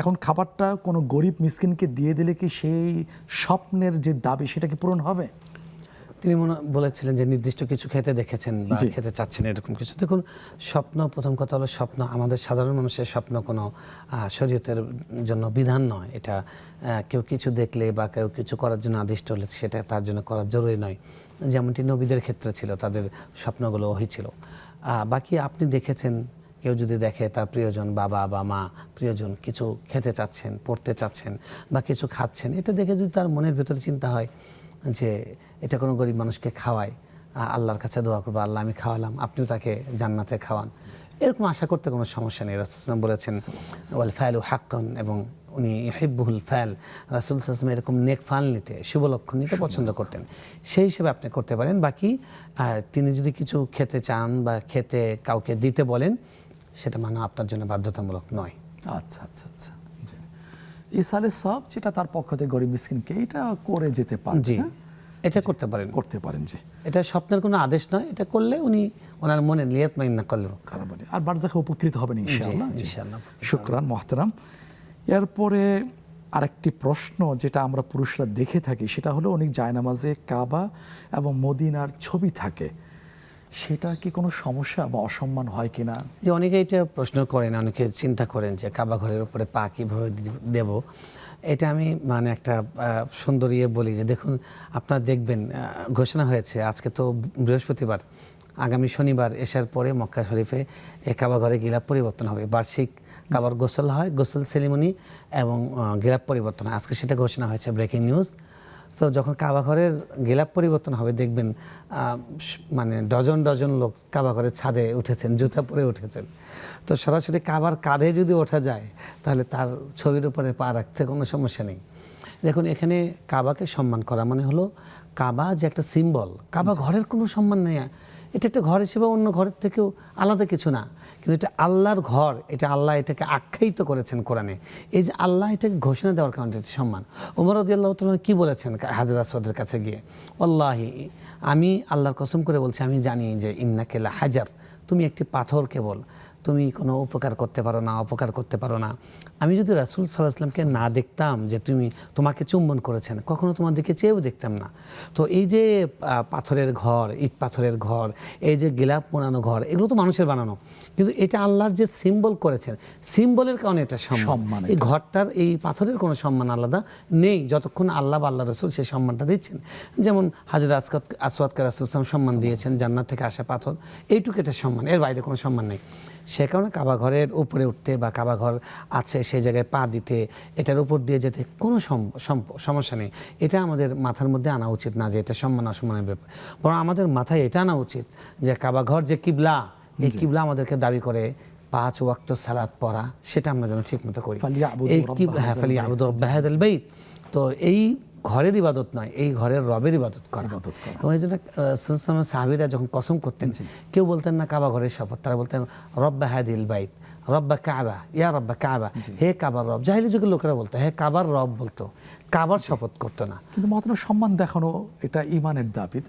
A: এখন খাবারটা কোনো গরিব মিসকিনকে দিয়ে দিলে কি সেই স্বপ্নের যে দাবি সেটা কি পূরণ হবে?
B: তিনি বলেছিলেন যে নির্দিষ্ট কিছু খেতে দেখেছেন বা
A: জি।
B: খেতে চাচ্ছেন, এরকম কিছু। দেখুন, স্বপ্ন, প্রথম কথা হলো স্বপ্ন আমাদের সাধারণ মানুষের স্বপ্ন কোনো শরীয়তের জন্য বিধান নয়। এটা কেউ কিছু দেখলে বা কেউ কিছু করার জন্য আদিষ্ট হলে সেটা তার জন্য করা জরুরি নয়। যেমনটি নবীদের ক্ষেত্রে ছিল, তাদের স্বপ্নগুলো ওহী ছিল। বাকি আপনি দেখেছেন, কেউ যদি দেখে তার প্রিয়জন, বাবা বা মা, প্রিয়জন কিছু খেতে চাচ্ছেন, পড়তে চাচ্ছেন বা কিছু খাচ্ছেন, এটা দেখে যদি তার মনের ভেতরে চিন্তা হয় যে এটা কোনো গরিব মানুষকে খাওয়ায়, আল্লাহর কাছে দোয়া করবো, আল্লাহ আমি খাওয়ালাম, আপনিও তাকে জান্নাতে খাওয়ান, এরকম আশা করতে কোনো সমস্যা নেই। রাসূল সাল্লাল্লাহু আলাইহি ওয়াসাল্লাম বলেছেন ওয়াল ফালু হাক্কান, এবং উনি ইউহিব্বুল ফাল, রাসূল সাল্লাল্লাহু আলাইহি ওয়াসাল্লাম এরকম নেক ফাল নিতে, শুভ লক্ষণ নিতে পছন্দ করতেন। সেই হিসেবে আপনি করতে পারেন। বাকি তিনি যদি কিছু খেতে চান বা খেতে কাউকে দিতে বলেন, সেটা মানে আপনার জন্য বাধ্যতামূলক নয়।
A: আচ্ছা আচ্ছা আচ্ছা, জি। ইসালে সব যেটা তার পক্ষ থেকে গরিব মিসকিনকে এটা করে যেতে পারে।
B: জি, এটা করতে পারেন,
A: করতে পারেন। জি,
B: এটা স্বপ্নের কোনো আদেশ নয়, এটা করলে উনি ওনার মনে লিয়াতমাইন্না করলেন,
A: আর বারজাখে উপকৃত হবেন ইনশাআল্লাহ। জি,
B: ইনশাআল্লাহ।
A: শুকরান মহতারাম। এরপরে আরেকটি প্রশ্ন যেটা আমরা পুরুষরা দেখে থাকি, সেটা হলো অনেক জায়নামাজে কাবা এবং মদিনার ছবি থাকে, সেটা কি কোনো সমস্যা বা অসম্মান হয় কিনা?
B: যে অনেকে এটা প্রশ্ন করেন, অনেকে চিন্তা করেন যে কাবা ঘরের উপরে পা কীভাবে দেব। এটা আমি মানে একটা সুন্দর বলি যে দেখুন, আপনারা দেখবেন ঘোষণা হয়েছে, আজকে তো বৃহস্পতিবার, আগামী শনিবার এশার পরে মক্কা শরীফে কাবা ঘরে গিলাফ পরিবর্তন হবে। বার্ষিক কাবার গোসল হয়, গোসল সেরিমনি এবং গিলাফ পরিবর্তন হয়। আজকে সেটা ঘোষণা হয়েছে, ব্রেকিং নিউজ। তো যখন কাবা ঘরের গিলাফ পরিবর্তন হবে, দেখবেন মানে ডজন ডজন লোক কাবা ঘরের ছাদে উঠেছেন, জুতা পরে উঠেছেন। তো সরাসরি কাবার কাঁধে যদি ওঠা যায়, তাহলে তার ছবির উপরে পা রাখতে কোনো সমস্যা নেই। দেখুন, এখানে কাবাকে সম্মান করা মানে হলো, কাবা যে একটা সিম্বল, কাবা ঘরের কোনো সম্মান নেই। এটা একটা ঘর হিসেবে অন্য ঘরের থেকেও আলাদা কিছু না, কিন্তু এটা আল্লাহর ঘর, এটা আল্লাহ এটাকে আখ্যায়িত করেছেন কোরআনে। এই যে আল্লাহ এটাকে ঘোষণা দেওয়ার কারণে এটা সম্মান। ওমর রাদিয়াল্লাহু তাআলা কি বলেছেন হাজর আসওয়াদের কাছে গিয়ে? ওয়াল্লাহি, আমি আল্লাহর কসম করে বলছি, আমি জানি যে ইন্নাকা লা হাজার, তুমি একটি পাথর কেবল, তুমি কোনো উপকার করতে পারো না, অপকার করতে পারো না। আমি যদি রাসূল সাল্লাল্লাহু আলাইহি ওয়াসাল্লামকে না দেখতাম যে তোমাকে চুম্বন করেছেন, কখনো তোমার দিকে চেয়েও দেখতাম না। তো এই যে পাথরের ঘর, ইট পাথরের ঘর, এই যে গিলাফ বানানো ঘর, এগুলো তো মানুষের বানানো, কিন্তু এটা আল্লাহর যে সিম্বল করেছেন, সিম্বলের কারণে এটা সম্মান। এই ঘরটার, এই পাথরের কোনো সম্মান আলাদা নেই যতক্ষণ আল্লাহ বা আল্লাহ রাসূল সেই সম্মানটা দিচ্ছেন। যেমন হাজর আসওয়াদকে রাসূল সাল্লাল্লাহু আলাইহি ওয়াসাল্লাম সম্মান দিয়েছেন, জান্নাত থেকে আসা পাথর, এইটুকু এটা সম্মান, এর বাইরে কোনো সম্মান নেই। সে কারণে কাবা ঘরের উপরে উঠতে বা কাবা ঘর আছে সেই জায়গায় পা দিতে, এটার উপর দিয়ে যেতে কোনো সমস্যা নেই। এটা আমাদের মাথার মধ্যে আনা উচিত না যে এটা সম্মান অসম্মানের ব্যাপার, বরং আমাদের মাথায় এটা আনা উচিত যে কাবা ঘর যে কিবলা, এই কিবলা আমাদেরকে দাবি করে 5 ওয়াক্ত সালাত পড়া, সেটা আমরা যেন ঠিক মতো করি। এই কিবলা, হ্যাঁ, ফালিয়াবুদু রাব্বা হাযাল বাইত। তো এই ঘরের ইবাদত নয়, এই ঘরের রবের ইবাদত করা। এবং এই জন্য সাহাবীরা যখন কসম করতেন, কেউ বলতেন না কাবা ঘরের শপথ, তারা বলতেন রব্বা হাদিল বাইত, রব্বা কাবা, ইয়া রব্বা কাবা, হে কাবার রব। জাহিলি যুগের লোকেরা বলতো, হে কাবার রব বলতো, কাবার শপথ করতো না।
A: কিন্তু মাত্র সম্মান দেখানো এটা ঈমানের দাবি,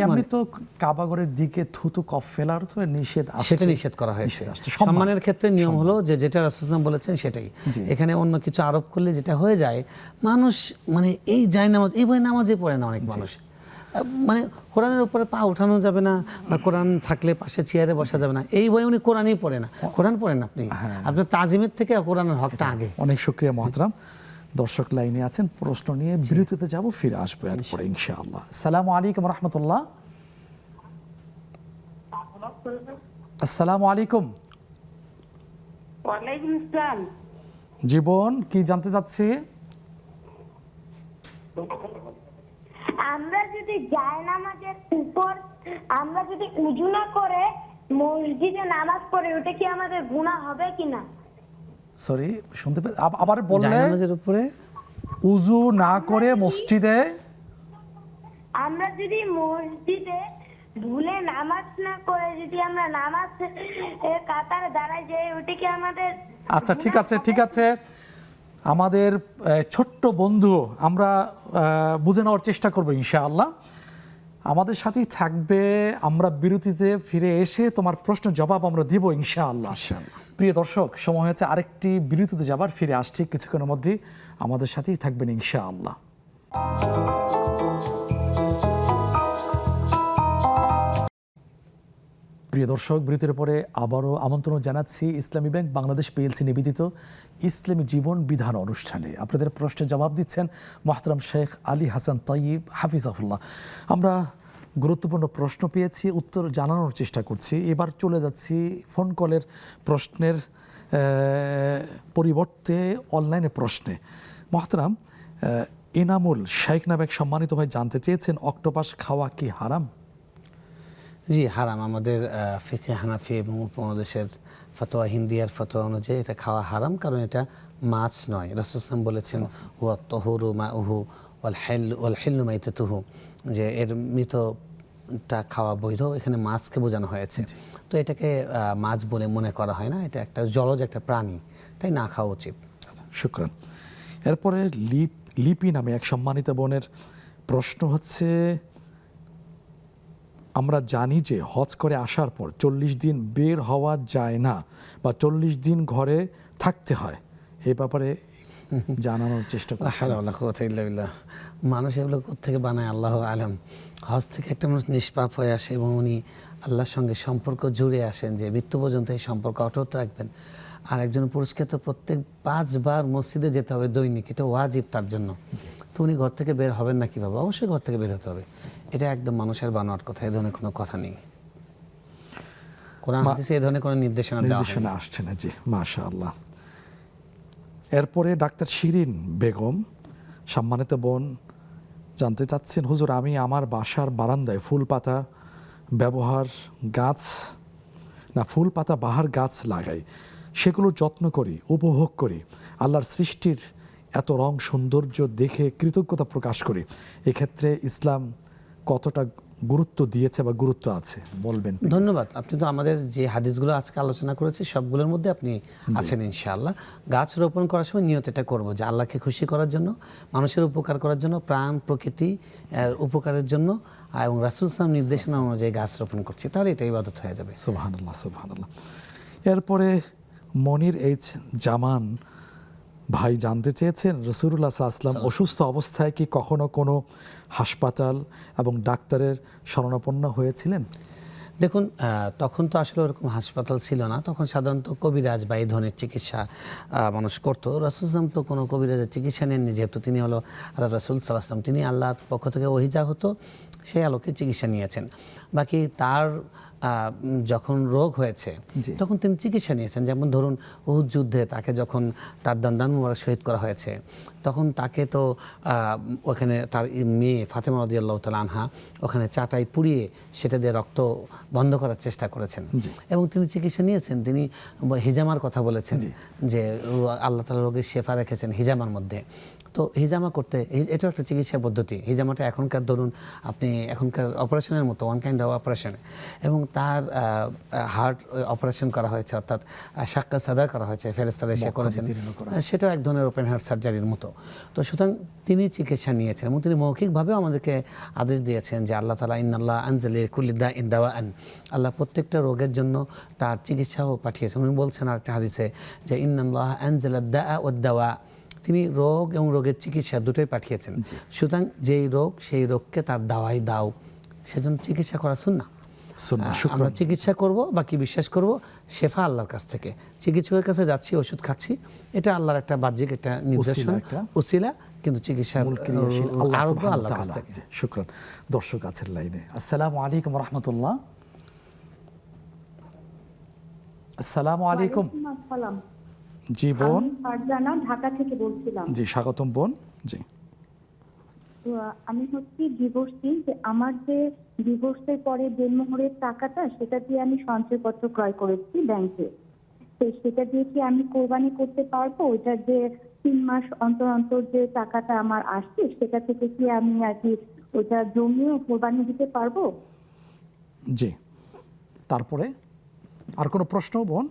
A: এমনি তো কাবাগরের দিকে থুতু কফ ফেলার তো নিষেধ আছে,
B: সেটা নিষেধ করা হয়েছে।
A: নিষেধ আসছে। সম্মান।
B: সম্মানের ক্ষেত্রে নিয়ম হলো যে যেটা রাসূল সাল্লাল্লাহু আলাইহি ওয়াসাল্লাম বলেছেন সেটাই।
A: জি।
B: এখানে অন্য কিছু আরোপ করলে যেটা হয়ে যায়, মানুষ মানে এই জায়নামাজ, এই বই নামাজই পড়ে না অনেক মানুষ। মানে কোরআনের উপরে পা উঠানো যাবে না, বা কোরআন থাকলে পাশে চেয়ারে বসা যাবে না, এই বই উনি কোরআনই পড়ে না। কোরআন পড়েন আপনি, আপনার তাজিমের থেকে কোরআনের হকটা আগে।
A: অনেক শুকরিয়া মহতরম। দর্শক লাইনে আছেন, প্রশ্ন নিয়ে বিরতিতে যাব, ফিরে আসবো এরপরে ইনশাআল্লাহ। আসসালামু আলাইকুম রহমতুল্লাহ। আসসালামু আলাইকুম।
G: ওয়ালাইকুম আসসালাম।
A: জীবন কি জানতে চাচ্ছি?
G: আমরা যদি জায়নামাজের উপর আমরা যদি উযু না করে মসজিদে নামাজ পড়ি, ওটা কি আমাদের গুনাহ হবে কিনা?
A: সরি, শুনতে আবার বললে?
B: জায়নামাজের উপরে
A: উযু না করে মসজিদে,
G: আমরা যদি মসজিদে ভুলে নামাজ না করে যদি আমরা নামাজ কাতারে দাঁড়াই যাই, ওটা কি আমাদের?
A: আচ্ছা ঠিক আছে, ঠিক আছে। আমাদের ছোট্ট বন্ধু, আমরা বুঝে নেওয়ার চেষ্টা করবো ইনশাআল্লাহ। আমাদের সাথেই থাকবে, আমরা বিরতিতে ফিরে এসে তোমার প্রশ্নের জবাব আমরা দিব ইনশাআল্লাহ। প্রিয় দর্শক, সময় হয়েছে আরেকটি বিরতিতে যাবার, ফিরে আসছি কিছুক্ষণের মধ্যেই। আমাদের সাথেই থাকবেন ইনশাআল্লাহ। প্রিয় দর্শক, বিরতির পরে আবারও আমন্ত্রণ জানাচ্ছি ইসলামী ব্যাংক বাংলাদেশ পিএলসি নিবেদিত ইসলামী জীবন বিধান অনুষ্ঠানে। আপনাদের প্রশ্নের জবাব দিচ্ছেন মোহতারাম শেখ আলী হাসান তাইয়িব হাফিজাহুল্লাহ। আমরা গুরুত্বপূর্ণ প্রশ্ন পেয়েছি, উত্তর জানানোর চেষ্টা করছি। এবার চলে যাচ্ছি ফোন কলের প্রশ্নের পরিবর্তে অনলাইনে প্রশ্নে। মোহতারাম এনামুল শেখ নামেক সম্মানিত ভাই জানতে চেয়েছেন, অক্টোপাস খাওয়া কি হারাম?
B: জি হারাম। আমাদের ফিকহে হানাফি এবং উপমহাদেশের ফতোয়া, হিন্দিয়ার ফতোয়া অনুযায়ী এটা খাওয়া হারাম, কারণ এটা মাছ নয়। রাসূল সাল্লাল্লাহু আলাইহি ওয়াসাল্লাম বলেছেন হুয়া তাহুরু মাউহু ওয়াল হিল্লু মাইতাতুহু, যে এর মৃতটা খাওয়া বৈধ, এখানে মাছকে বোঝানো হয়েছে। তো এটাকে মাছ বলে মনে করা হয় না, এটা একটা জলজ একটা প্রাণী, তাই না খাওয়া উচিত।
A: শুকরান। এরপরে লিপি নামে এক সম্মানিত বোনের প্রশ্ন হচ্ছে, আমরা জানি যে হজ করে আসার পর 40 দিন বের হওয়া যায় না, বা 40 দিন ঘরে থাকতে হয়, এই ব্যাপারে জানানোর চেষ্টা করছি।
B: মানুষ এগুলো কোত্থেকে বানায় আল্লাহ আলম। হজ থেকে একটা মানুষ নিষ্পাপ হয়ে আসে এবং উনি আল্লাহর সঙ্গে সম্পর্ক জুড়ে আসেন, যে মৃত্যু পর্যন্ত এই সম্পর্ক অটুট রাখবেন। আর একজন পুরুষকে তো প্রত্যেক 5 বার মসজিদে যেতে হবে দৈনিক, এটা ওয়াজিব তার জন্য। তো উনি ঘর থেকে বের হবেন না কিভাবে? অবশ্যই ঘর থেকে বের হতে হবে। এটা একদম মানুষের বানোয়াট কথা, এ ধরনের কোনো কথা নেই। কোরআন হাদিসে এই ধরনের কোনো নির্দেশনা
A: আসছে না। জি, মাশাআল্লাহ। এরপরে ডাক্তার শিরিন বেগম সম্মানিত বোন জানতে চাচ্ছেন, হুজুর আমি আমার বাসার বারান্দায় ফুল পাতা বাহার গাছ লাগাই, সেগুলো যত্ন করি, উপভোগ করি, আল্লাহর সৃষ্টির এত রং সৌন্দর্য দেখে কৃতজ্ঞতা প্রকাশ করি। এক্ষেত্রে ইসলাম কতটা গুরুত্ব দিয়েছে বা গুরুত্ব আছে বলবেন?
B: ধন্যবাদ। আপনি তো আমাদের যে হাদিসগুলো আজকে আলোচনা করেছি সবগুলোর মধ্যে আপনি আছেন ইনশাআল্লাহ। গাছ রোপণ করার সময় নিয়ত এটা করবো যে আল্লাহকে খুশি করার জন্য, মানুষের উপকার করার জন্য, প্রাণ প্রকৃতি উপকারের জন্য, এবং রাসূল সাল্লাল্লাহু আলাইহি ওয়াসাল্লাম নির্দেশনা অনুযায়ী গাছ রোপণ করছি, তাহলে এটা ইবাদত হয়ে যাবে।
A: সুবহানাল্লাহ, সুবহানাল্লাহ। এরপরে মনির এইচ জামান ভাই জানতে চেয়েছেন, রাসূলুল্লাহ সাল্লাল্লাহু আলাইহি ওয়াসাল্লাম অসুস্থ অবস্থায় কি কখনো কোনো হাসপাতাল এবং ডাক্তারের শরণাপন্ন হয়েছিলেন?
B: দেখুন, তখন তো আসলে ওরকম হাসপাতাল ছিল না, তখন সাধারণত কবিরাজ বা এই ধরনের চিকিৎসা মানুষ করতো। রাসূল সাল্লাল্লাহু আলাইহি ওয়াসাল্লাম তো কোনো কবিরাজের চিকিৎসা নেননি, যেহেতু তিনি হলো আল্লাহ রাসূল সাল্লাল্লাহু আলাইহি ওয়াসাল্লাম, তিনি আল্লাহর পক্ষ থেকে ওহী যা হতো সেই আলোকে চিকিৎসা নিয়েছেন। বাকি তার যখন রোগ হয়েছে তখন তিনি চিকিৎসা নিয়েছেন। যেমন ধরুন উহুদ যুদ্ধে তাকে যখন তার দন্দান মোবারক শহীদ করা হয়েছে, তখন তাকে তো ওখানে তার মেয়ে ফাতেমা রাদিয়াল্লাহু তাআলা আনহা ওখানে চাটাই পুড়িয়ে সেটা দিয়ে রক্ত বন্ধ করার চেষ্টা করেছেন, এবং তিনি চিকিৎসা নিয়েছেন। তিনি হিজামার কথা বলেছেন, যে আল্লাহ তাআলা রোগের শেফা রেখেছেন হিজামার মধ্যে। তো হিজামা করতে, এটাও একটা চিকিৎসা পদ্ধতি। হিজামাটা এখনকার ধরুন আপনি এখনকার অপারেশনের মতো, ওয়ান কাইন্ড অফ অপারেশন, এবং তার হার্ট অপারেশন করা হয়েছে, অর্থাৎ শাক্কা সাদা করা হয়েছে, ফেরেশতারা এসে করেছেন, সেটাও এক ধরনের ওপেন হার্ট সার্জারির মতো। তো সুতরাং তিনি চিকিৎসা নিয়েছেন এবং তিনি মৌখিকভাবেও আমাদেরকে আদেশ দিয়েছেন যে আল্লাহ তাআলা ইন্নাল্লাহ আনজালা লিকুল্লি দাইন দাওয়ান, আল্লাহ প্রত্যেকটা রোগের জন্য তার চিকিৎসাও পাঠিয়েছেন। উনি বলছেন আরেকটা হাদিসে যে ইন্নাল্লাহ আনজালা দাআ ওয়াদ দাওয়া, তিনি রোগ এবং রোগের চিকিৎসা দুটোই পাঠিয়েছেন। সুতরাং যেই রোগ সেই রোগকে তার দাওয়াই দাও, সেজন্য চিকিৎসা করা সুন্নাহ।
A: সুন্নাহ,
B: আমরা
A: শুকরান।
B: চিকিৎসা করব, বাকি বিশ্বাস করব শেফা আল্লাহর কাছ থেকে। চিকিৎসকের কাছে যাচ্ছি, ওষুধ খাচ্ছি, এটা আল্লাহর একটা বাহ্যিক একটা নির্দেশন,
A: একটা।
B: উসিলা, কিন্তু চিকিৎসার
A: মূল ক্রিয়াশীল আল্লাহ
B: আরোগ্য
A: সুবহানাহু
B: আল্লাহর
A: ওয়া
B: কাছ
A: তাআলা।
B: থেকে।
A: জি, শুকরান। দর্শক আছেন লাইনে। আসসালামু আলাইকুম ওয়া রাহমাতুল্লাহ। আসসালামু আলাইকুম।
H: আসসালাম।
A: জি বোন।
H: আমি ফারজানা ঢাকা থেকে বলছিলাম।
A: জি স্বাগতম বোন। জি
H: তো আমি হচ্ছে ডিভোর্সি, যে আমার যে ডিভোর্সের পরে দেনমোহরের টাকাটা সেটা দিয়ে আমি সঞ্চয়পত্র ক্রয় করেছি ব্যাংকে। তো সেটা দিয়ে কি আমি কোরবানি করতে পারবো? ওইটা যে 3 মাস অন্তর অন্তর যে টাকাটা আমার আসছে সেটা থেকে কি আমি আর কি ওইটা জমিয়ে কোরবানি দিতে পারবো?
A: জি, তারপরে আর কোনো প্রশ্ন বোন?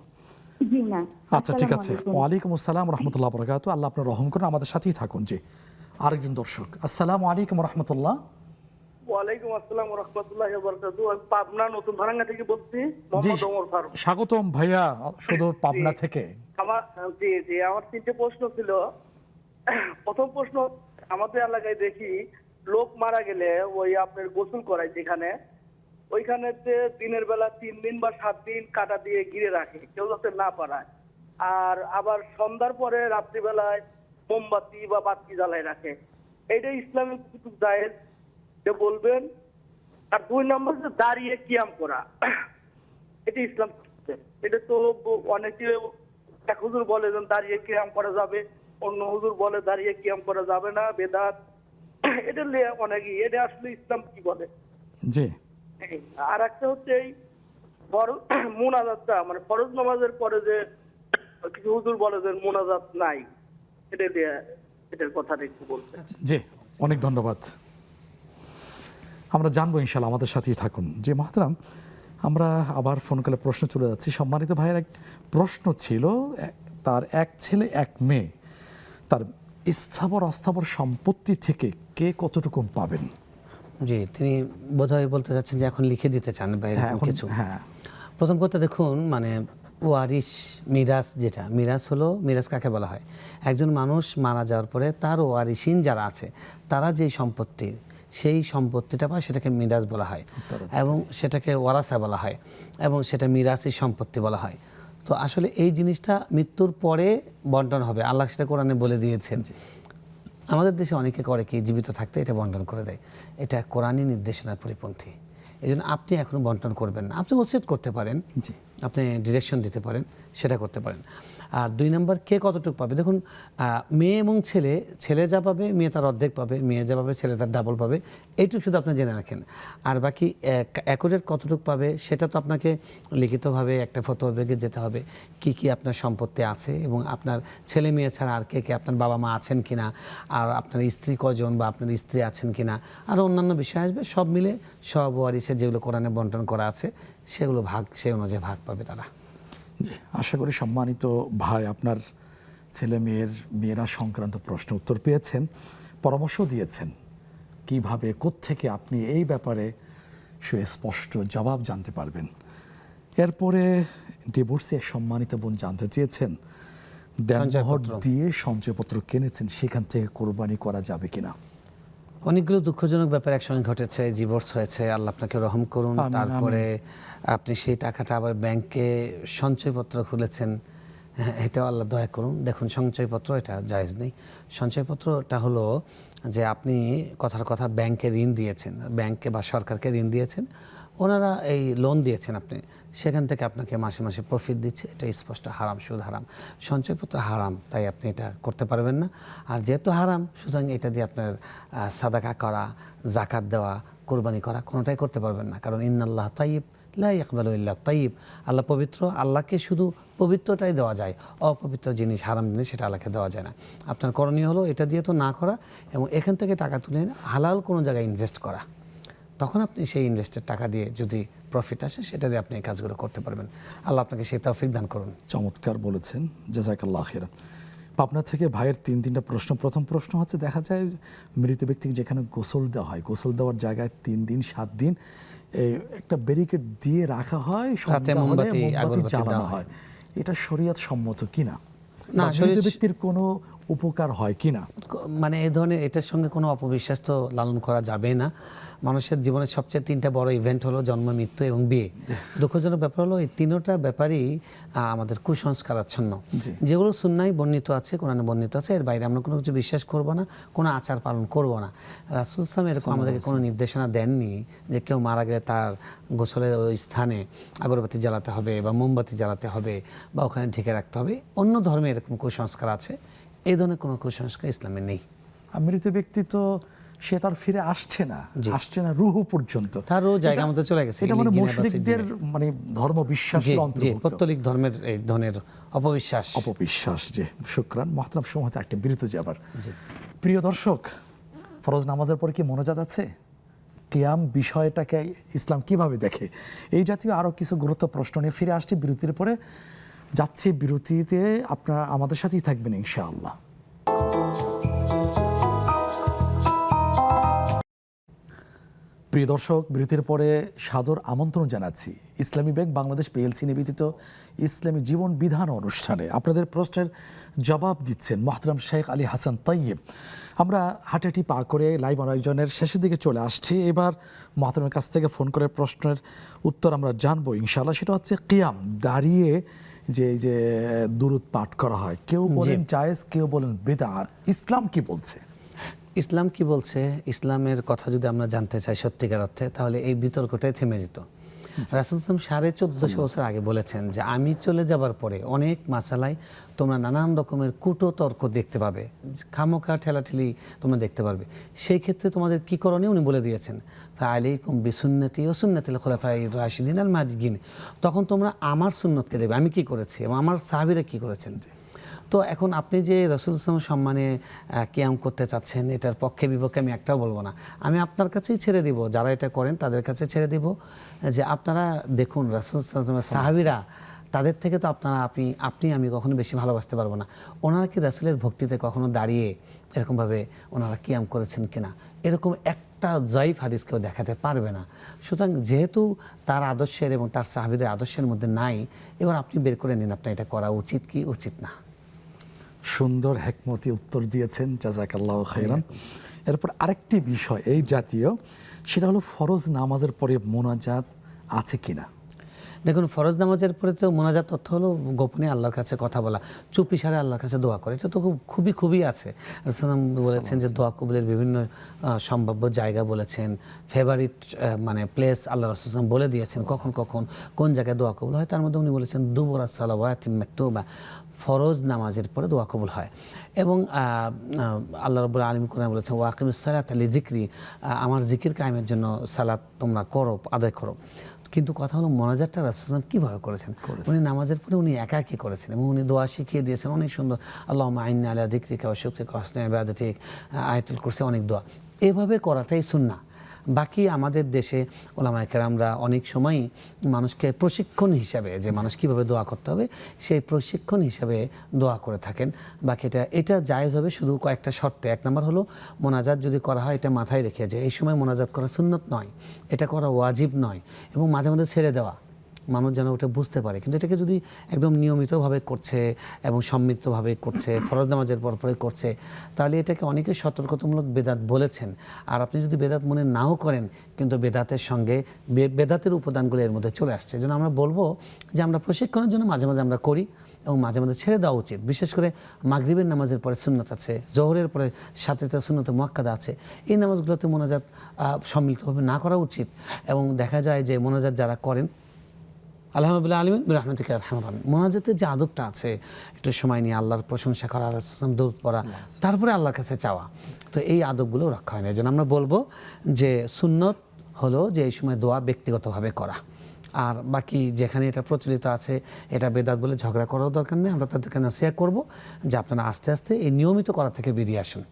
H: জি না।
A: আচ্ছা ঠিক আছে।
H: আসসালামু আলাইকুম।
A: ওয়ালাইকুম আসসালাম রহমতুল্লাহ বরকাত। আল্লাহ আপনার রহম করুন, আমাদের সাথেই থাকুন। জি আরেকজন দর্শক। আসসালামু আলাইকুম রহমতুল্লাহ।
F: ওয়ালাইকুম আসসালাম ওয়া রাহমাতুল্লাহি ওয়া বারাকাতুহু। আমি পাবনা নতুন ভারাঙ্গা থেকে বলছি,
A: জি
F: মোহাম্মদ ওমর ফারুক।
A: স্বাগতম ভাইয়া, শুধু পাবনা থেকে।
F: আমার আমার 3টে প্রশ্ন ছিল। প্রথম প্রশ্ন, আমাদের এলাকায় দেখি লোক মারা গেলে ওই আপনার গোসল করায় যেখানে, ওইখানে যে দিনের বেলা 3 দিন বা 7 দিন কাটা দিয়ে ঘিরে রাখে, কেউ যাতে না পারায়। আর আবার সন্ধ্যার পরে রাত্রিবেলায় মোমবাতি বা বাতি জ্বালায় রাখে। এইটা ইসলামিক কিছু জায়েজ যে বলবেন? আর 2 নম্বর যে দাঁড়িয়ে কিয়াম করা, এটা ইসলাম, এটা তো অনেকে, এক হুজুর বলে যে দাঁড়িয়ে কিয়াম করা যাবে, অন্য হুজুর বলে দাঁড়িয়ে কিয়াম করা যাবে না, বেদাত। এটা অনেকেই, এটা আসলে ইসলাম কি বলে?
A: জি
F: আর একটা হচ্ছে এই মোনাজাতটা, মানে ফরজ নামাজের পরে যে কিছু হুজুর বলে যে মোনাজাত নাই, এটা দিয়ে এটার কথাটা একটু বলতে।
A: জি অনেক ধন্যবাদ। আমরা জানবো ইনশাল্লাহ, আমাদের সাথেই থাকুন। জি মহতারাম, আমরা আবার ফোন কলে প্রশ্ন চলে যাচ্ছি। সম্মানিত ভাইয়ের এক প্রশ্ন ছিল, তার এক ছেলে এক মেয়ে, তার স্থাবর অস্থাবর সম্পত্তি থেকে কে কতটুকু পাবেন?
B: জি, তিনি বোধহয় বলতে চাচ্ছেন যে এখন লিখে দিতে চান বা
A: হ্যাঁ,
B: এরকম
A: এখন-
B: কিছু।
A: হ্যাঁ।
B: প্রথম কথা দেখুন, মানে ওয়ারিশ, মিরাজ, যেটা মিরাজ হলো, মিরাজ কাকে বলা হয়? একজন মানুষ মারা যাওয়ার পরে তার ওয়ারিশিন যারা আছে, তারা যেই সম্পত্তি, সেই সম্পত্তিটা পায়, সেটাকে মিরাজ বলা হয়, এবং সেটাকে ওয়ারাসা বলা হয়, এবং সেটা মিরাসি সম্পত্তি বলা হয়। তো আসলে এই জিনিসটা মৃত্যুর পরে বন্টন হবে, আল্লাহ সেটা কোরআনে বলে দিয়েছেন। আমাদের দেশে অনেকে করে কি, জীবিত থাকতে এটা বন্টন করে দেয়। এটা কোরআনী নির্দেশনার পরিপন্থী। এই জন্য আপনি এখনো বন্টন করবেন না। আপনি ওসিয়ত করতে পারেন, আপনি ডিরেকশন দিতে পারেন, সেটা করতে পারেন। আর 2 নম্বর, কে কতটুকু পাবে? দেখুন, মেয়ে এবং ছেলে যা পাবে মেয়ে তার অর্ধেক পাবে, মেয়ে যা পাবে ছেলে তার ডাবল পাবে, এইটুকু শুধু আপনি জেনে রাখেন। আর বাকি অ্যাকুরেট কতটুকু পাবে সেটা তো আপনাকে লিখিতভাবে একটা ফতোয়া বেগে যেতে হবে, কি কি আপনার সম্পত্তি আছে, এবং আপনার ছেলে মেয়ে ছাড়া আর কে কে, আপনার বাবা মা আছেন কিনা, আর আপনার স্ত্রী কজন বা আপনার স্ত্রী আছেন কিনা, আর অন্যান্য বিষয় আসবে। সব মিলে সব ওয়ারিসে যেগুলো কোরআনে বন্টন করা আছে সেগুলো ভাগ, সেই অনুযায়ী ভাগ পাবে তারা।
A: জি, আশা করি সম্মানিত ভাই আপনার ছেলে মেয়েরা সংক্রান্ত প্রশ্ন উত্তর পেয়েছেন, পরামর্শ দিয়েছেন কিভাবে, কোত্থেকে আপনি এই ব্যাপারে সুস্পষ্ট জবাব জানতে পারবেন। এরপরে ডিভোর্সে এক সম্মানিত বোন জানতে চেয়েছেন, দেনমোহর দিয়ে সঞ্চয়পত্র কিনেছেন, সেখান থেকে কোরবানি করা যাবে কিনা?
B: অনেকগুলো দুঃখজনক ব্যাপার একসঙ্গে ঘটেছে। ডিভোর্স হয়েছে, আল্লাহ আপনাকে রহম করুন।
A: আমিন,
B: তারপরে আপনি সেই টাকাটা আবার ব্যাংকে সঞ্চয়পত্র খুলেছেন, এটাও আল্লাহ দয়া করুন। দেখুন, সঞ্চয়পত্র এটা জায়েজ নেই। সঞ্চয়পত্রটা হলো যে আপনি কথার কথা ব্যাংকে ঋণ দিয়েছেন, ব্যাংকে বা সরকারকে ঋণ দিয়েছেন, ওনারা এই লোন দিয়েছেন, আপনি সেখান থেকে আপনাকে মাসে মাসে প্রফিট দিচ্ছে, এটা স্পষ্ট হারাম, সুদ হারাম, সঞ্চয়পত্র হারাম, তাই আপনি এটা করতে পারবেন না। আর যেহেতু হারাম, সুতরাং এটা দিয়ে আপনার সাদাকা করা, জাকাত দেওয়া, কোরবানি করা কোনোটাই করতে পারবেন না। কারণ ইন্নাল্লাহ তাইয়িব লা ইয়াকবালু ইল্লা তাইয়িব, আল্লাহ পবিত্র, আল্লাহকে শুধু পবিত্রটাই দেওয়া যায়, অপবিত্র জিনিস, হারাম জিনিস সেটা আল্লাহকে দেওয়া যায় না। আপনার করণীয় হলো এটা দিয়ে তো না করা, এবং এখান থেকে টাকা তুলে এনে হালাল কোনো জায়গায় ইনভেস্ট করা। তখন আপনি সেই ইনভেস্টের টাকা দিয়ে যদি প্রফিট আসে, সেটা দিয়ে আপনি এই কাজগুলো করতে পারবেন। আল্লাহ আপনাকে সেই তৌফিক দান করুন।
A: চমৎকার বলেছেন, জাযাকাল্লাহ খাইরান। পাবনা থেকে ভাইয়ের তিনটা প্রশ্ন। প্রথম প্রশ্ন হচ্ছে, দেখা যায় মৃত ব্যক্তিকে যেখানে গোসল দেওয়া হয়, গোসল দেওয়ার জায়গায় 3 দিন 7 দিন একটা ব্যারিকেড দিয়ে রাখা হয়,
B: রাতে
A: সন্ধ্যা হলে
B: মোমবাতি, আগরবাতি
A: জ্বালানো
B: দেওয়া
A: হয়। এটা শরীয়ত সম্মত কিনা,
B: না,
A: বা মৃত ব্যক্তির কোনো উপকার হয় কিনা?
B: মানে এই ধরনের এটার সঙ্গে কোনো অপবিশ্বাস তো লালন করা যাবে না। মানুষের জীবনের সবচেয়ে 3টা বড় ইভেন্ট হলো জন্ম, মৃত্যু এবং বিয়ে। দুঃখজনক ব্যাপার হলো এই 3টা ব্যাপারই আমাদের কুসংস্কারাচ্ছন্ন। যেগুলো সুন্নায় বর্ণিত আছে, কোরআনে বর্ণিত আছে, এর বাইরে আমরা কোনো কিছু বিশ্বাস করব না, কোনো আচার পালন করব না। রাসূল সাল্লাল্লাহু আলাইহি ওয়াসাল্লাম এরকম আমাদেরকে কোনো নির্দেশনা দেননি যে কেউ মারা গেলে তার গোসলের ওই স্থানে আগরবাতি জ্বালাতে হবে বা মোমবাতি জ্বালাতে হবে বা ওখানে ঢেকে রাখতে হবে। অন্য ধর্মে এরকম কুসংস্কার আছে, এই ধরনের কোনো কুসংস্কার ইসলামে নেই।
A: আর মৃত ব্যক্তি তো সে তার ফিরে আসছে না রুহু পর্যন্ত,
B: তার জায়গা মতো চলে গেছে।
A: এটা মানে মুশরিকদের মানে ধর্ম বিশ্বাসের অন্তর্ভুক্ত,
B: পৌত্তলিক ধর্মের এই ধরনের অপবিশ্বাস।
A: যে শুকরান মহতরম, সময় হচ্ছে একটা বিরতি যাবার। প্রিয় দর্শক, ফরজ নামাজের পরে কি মোনাজাত আছে? কিয়াম বিষয়টাকে ইসলাম কিভাবে দেখে? এই জাতীয় আরো কিছু গুরুত্ব প্রশ্ন নিয়ে ফিরে আসছি বিরতির পরে। যাচ্ছি বিরতিতে, আপনারা আমাদের সাথেই থাকবেন ইনশাআল্লাহ। প্রিয় দর্শক, বিরতির পরে সাদর আমন্ত্রণ জানাচ্ছি ইসলামী ব্যাংক বাংলাদেশ PLC নিবেদিত ইসলামী জীবন বিধান অনুষ্ঠানে। আপনাদের প্রশ্নের জবাব দিচ্ছেন মোহতারাম শেখ আলী হাসান তাইয়েব। আমরা হাঁটাহাঁটি পা করে লাইভ আয়োজনের শেষের দিকে চলে আসছি। এবার মোহতারামের কাছ থেকে ফোন করে প্রশ্নের উত্তর আমরা জানবো ইনশাআল্লাহ। সেটা হচ্ছে কিয়াম, দাঁড়িয়ে যে দুরূদ পাঠ করা হয়, কেউ বলেন জায়েজ, কেউ বলেন বিদআত। ইসলাম কি বলছে?
B: ইসলাম কি বলছে, ইসলামের কথা যদি আমরা জানতে চাই সত্যিকার অর্থে, তাহলে এই বিতর্কটাই থেমে যেত। রাসূল সাল্লাল্লাহু 1450 বছর আগে বলেছেন যে আমি চলে যাবার পরে অনেক মাসালায় তোমরা নানান রকমের কুটতর্ক দেখতে পাবে, খামোখা ঠেলাঠেলি তোমরা দেখতে পারবে। সেই ক্ষেত্রে তোমাদের কি করণীয় উনি বলে দিয়েছেন, ফাআলাইকুম বিসুন্নতি ওয়া সুন্নাতিল খুলাফায়ে রাশিদিন আল মাহদিয়িন। তখন তোমরা আমার সুন্নতকে দেবে, আমি কি করেছি এবং আমার সাহাবীরা কি করেছেন। তো এখন আপনি যে রাসূল সাল্লাল্লাহু সম্মানে কিয়াম করতে চাচ্ছেন, এটার পক্ষে বিপক্ষে আমি একটাও বলবো না। আমি আপনার কাছেই ছেড়ে দিব, যারা এটা করেন তাদের কাছে ছেড়ে দিব, যে আপনারা দেখুন রাসূল সাল্লাল্লাহু আলাইহি সাহাবীরা, তাদের থেকে তো আপনি আমি কখনো বেশি ভালোবাসতে পারবো না। ওনারা কি রাসূলের ভক্তিতে কখনো দাঁড়িয়ে এরকমভাবে ওনারা কিয়াম করেছেন কিনা, এরকম একটা জয়ীফ হাদিস কেউ দেখাতে পারবে না। সুতরাং যেহেতু তার আদর্শের এবং তার সাহাবীদের আদর্শের মধ্যে নাই, এবার আপনি বের করে নিন আপনার এটা করা উচিত কি উচিত না।
A: সুন্দর হেকমতি উত্তর দিয়েছেন, জাযাকাল্লাহু খাইরান। এরপর আরেকটি বিষয় এই জাতীয়, সেটা হলো ফরজ নামাজের পরে মোনাজাত আছে কিনা।
B: দেখুন, ফরজ নামাজের পরে তো মোনাজাত অর্থ হলো গোপনে আল্লাহর কাছে কথা বলা, চুপি সারে আল্লাহর কাছে দোয়া করে। এটা তো খুবই আছে। রাসূল বলেছেন যে দোয়া কবুলের বিভিন্ন সম্ভাব্য জায়গা বলেছেন, ফেভারিট মানে প্লেস আল্লাহ রাসূল বলে দিয়েছেন কখন কোন জায়গায় দোয়া কবুল হয়। তার মধ্যে উনি বলেছেন দুবুরা সালাওয়াতিম মাকতুবা, ফরজ নামাজের পরে দোয়া কবুল হয়। এবং আল্লাহ রাব্বুল আলামিন কোরআনে বলেছেন ওয়াকিমুস সালাতা লিযিকরি, আমার জিকির কায়েমের জন্য সালাত তোমরা করো, আদায় করো। কিন্তু কথা হলো মোনাজাতটা রাসূল কিভাবে করেছেন, উনি নামাজের পরে উনি একাকী করেছেন এবং উনি দোয়া শিখিয়ে দিয়েছেন অনেক সুন্দর, আল্লাহুম্মা আইন্না আলা যিকরিকা ওয়া শুকরিকা ওয়া হুসনি ইবাদাতিক, আয়াতুল কুরসি, অনেক দোয়া। এভাবে করাটাই সুন্নাহ। বাকি আমাদের দেশে ওলামায়ে কেরামরা অনেক সময়ই মানুষকে প্রশিক্ষণ হিসাবে, যে মানুষ কীভাবে দোয়া করতে হবে সেই প্রশিক্ষণ হিসাবে দোয়া করে থাকেন। বাকি এটা জায়েজ হবে শুধু কয়েকটা শর্তে। 1 নম্বর হলো মোনাজাত যদি করা হয় এটা মাথায় রেখে যে এই সময় মোনাজাত করা সুন্নত নয়, এটা করা ওয়াজিব নয়, এবং মাঝে মাঝে ছেড়ে দেওয়া, মানুষ যেন ওটা বুঝতে পারে। কিন্তু এটাকে যদি একদম নিয়মিতভাবে করছে এবং সম্মিলিতভাবে করছে, ফরজ নামাজের পরে করছে, তাহলে এটাকে অনেকে সতর্কতামূলক বেদাত বলেছেন। আর আপনি যদি বেদাত মনে নাও করেন, কিন্তু বেদাতের সঙ্গে বেদাতের উপাদানগুলো এর মধ্যে চলে আসছে। যেন আমরা বলবো যে আমরা প্রশিক্ষণের জন্য মাঝে মাঝে আমরা করি এবং মাঝে মাঝে ছেড়ে দেওয়া উচিত। বিশেষ করে মাগরিবের নামাজের পরে সুন্নত আছে, জোহরের পরে সাথে সুন্নত মুআক্কাদা আছে, এই নামাজগুলোতে মোনাজাত সম্মিলিতভাবে না করা উচিত। এবং দেখা যায় যে মোনাজাত যারা করেন, আলহামদুলিল্লাহ আলামিন বিরহমাতিকা আরহামার রাহিমিন, মোনাজাতের যে আদবটা আছে, একটু সময় নিয়ে আল্লাহর প্রশংসা করা, দরুদ পড়া, তারপরে আল্লাহর কাছে চাওয়া, তো এই আদবগুলো রক্ষা হয় না। এই জন্য আমরা বলবো যে সুন্নত হলো যে এই সময় দোয়া ব্যক্তিগতভাবে করা। আর বাকি যেখানে এটা প্রচলিত আছে এটা বেদাত বলে ঝগড়া করার দরকার নেই। আমরা তাদেরকে নাসিহত করব যে আপনারা আস্তে আস্তে এই নিয়মিত করা থেকে বেরিয়ে আসুন।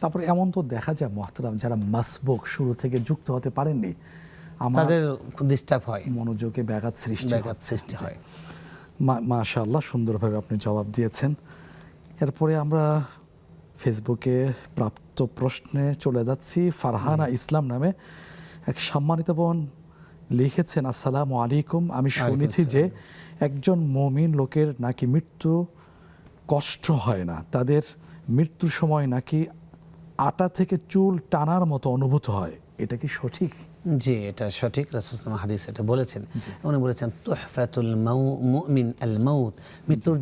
A: তারপরে এমন তো দেখা যায় মোহতারাম, যারা মাসবুক শুরু থেকে যুক্ত হতে পারেননি,
B: তাদের ডিস্টার্ব হয়,
A: মনোযোগে ব্যাঘাত সৃষ্টি হয়।
B: হয়।
A: মাশাআল্লাহ, সুন্দরভাবে আপনি জবাব দিয়েছেন। এরপরে আমরা ফেসবুকে প্রাপ্ত প্রশ্নে চলে যাচ্ছি। ফারহানা ইসলাম নামে এক সম্মানিত বোন লিখেছেন, আসসালামু আলাইকুম, আমি শুনেছি যে একজন মুমিন লোকের নাকি মৃত্যু কষ্ট হয় না, তাদের মৃত্যুর সময় নাকি আটা থেকে চুল টানার মতো অনুভূত হয়, এটা কি সঠিক?
B: জি, এটা সঠিক। রাসূল সাল্লাল্লাহু আলাইহি হাদিস এটা বলেছেন। উনি বলেছেন তুহফাতুল মুমিন আল মাউত, মৃত্যুর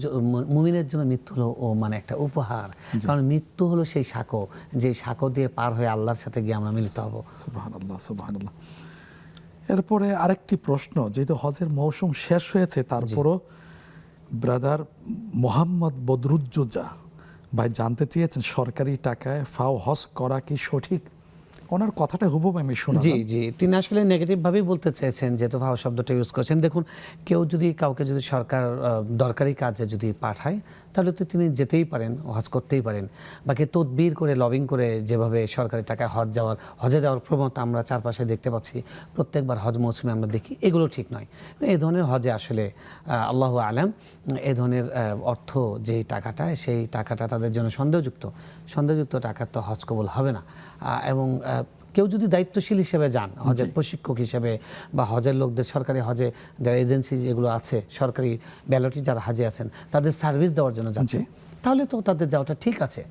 B: মুমিনের জন্য মৃত্যু হলো ও মানে একটা উপহার। কারণ মৃত্যু হলো সেই সাঁকো, যে সাঁকো দিয়ে পার হয়ে আল্লাহর সাথে গিয়ে আমরা মিলিত হব।
A: সুবহানাল্লাহ, সুবহানাল্লাহ। এরপরে আরেকটি প্রশ্ন, যেহেতু হজের মৌসুম শেষ হয়েছে তারপরও ব্রাদার মোহাম্মদ বদরুজ্জোজা ভাই জানতে চেয়েছেন সরকারি টাকায় ফাও হজ করা কি সঠিক? ওনার কথাটা হুবহু আমি শোনালাম।
B: জি জি, তিনি আসলে নেগেটিভ ভাবেই বলতে চেয়েছেন, যেহেতু ভাও শব্দটা ইউজ করছেন। দেখুন, কেউ যদি কাউকে যদি সরকার দরকারি কাজে যদি পাঠায়, তাহলে তো তিনি যেতেই পারেন, হজ করতেই পারেন। বাকি তদবির করে লবিং করে যেভাবে সরকারি টাকায় হজে যাওয়ার প্রবণতা আমরা চারপাশে দেখতে পাচ্ছি, প্রত্যেকবার হজ মৌসুমে আমরা দেখি, এগুলো ঠিক নয়। এই ধরনের হজে আসলে আল্লাহু আলাম, এই ধরনের অর্থ যেই টাকাটা, সেই টাকাটা তাদের জন্য সন্দেহযুক্ত টাকার তো হজ কবুল হবে না। এবং কেউ যদি দায়িত্বশীল হিসেবে যান, হজের প্রশিক্ষক হিসেবে বা হজের লোকদের, সরকারি হজে যারা এজেন্সি যেগুলো আছে, সরকারি ব্যালটে যারা হাজে আছেন, তাদের সার্ভিস দেওয়ার জন্য যাচ্ছে, তাহলে তো তাদের যাওয়াটা ঠিক আছে।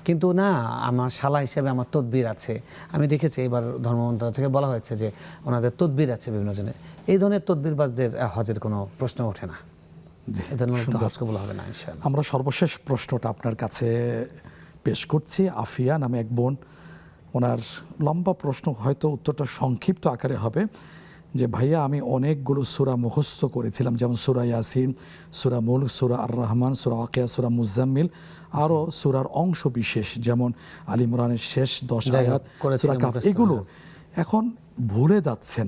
B: কিন্তু না, আমার শালা হিসেবে আমার তদবির আছে। আমি দেখেছি এবার ধর্ম মন্ত্রণালয় থেকে বলা হয়েছে যে ওনাদের তদবির আছে বিভিন্ন জনের। এই ধরনের তদবিরবাজদের হজের কোনো প্রশ্ন ওঠে না, এই ধরনের হজ কবুল হবে না ইনশাআল্লাহ।
A: আমরা সর্বশেষ প্রশ্নটা আপনার কাছে পেশ করছি। আফিয়া নামে এক বোন, ওনার লম্বা প্রশ্ন, হয়তো উত্তরটা সংক্ষিপ্ত আকারে হবে, যে ভাইয়া আমি অনেকগুলো সূরা মুখস্থ করেছিলাম, যেমন সূরা ইয়াসিন, সূরা মুলক, সূরা আর রহমান, সূরা ওয়াকিয়া, সূরা মুজাম্মিল, আরও সূরার অংশ বিশেষ যেমন আলী ইমরানের শেষ 10 আয়াত, সূরা কাফ, এগুলো এখন ভুলে যাচ্ছেন,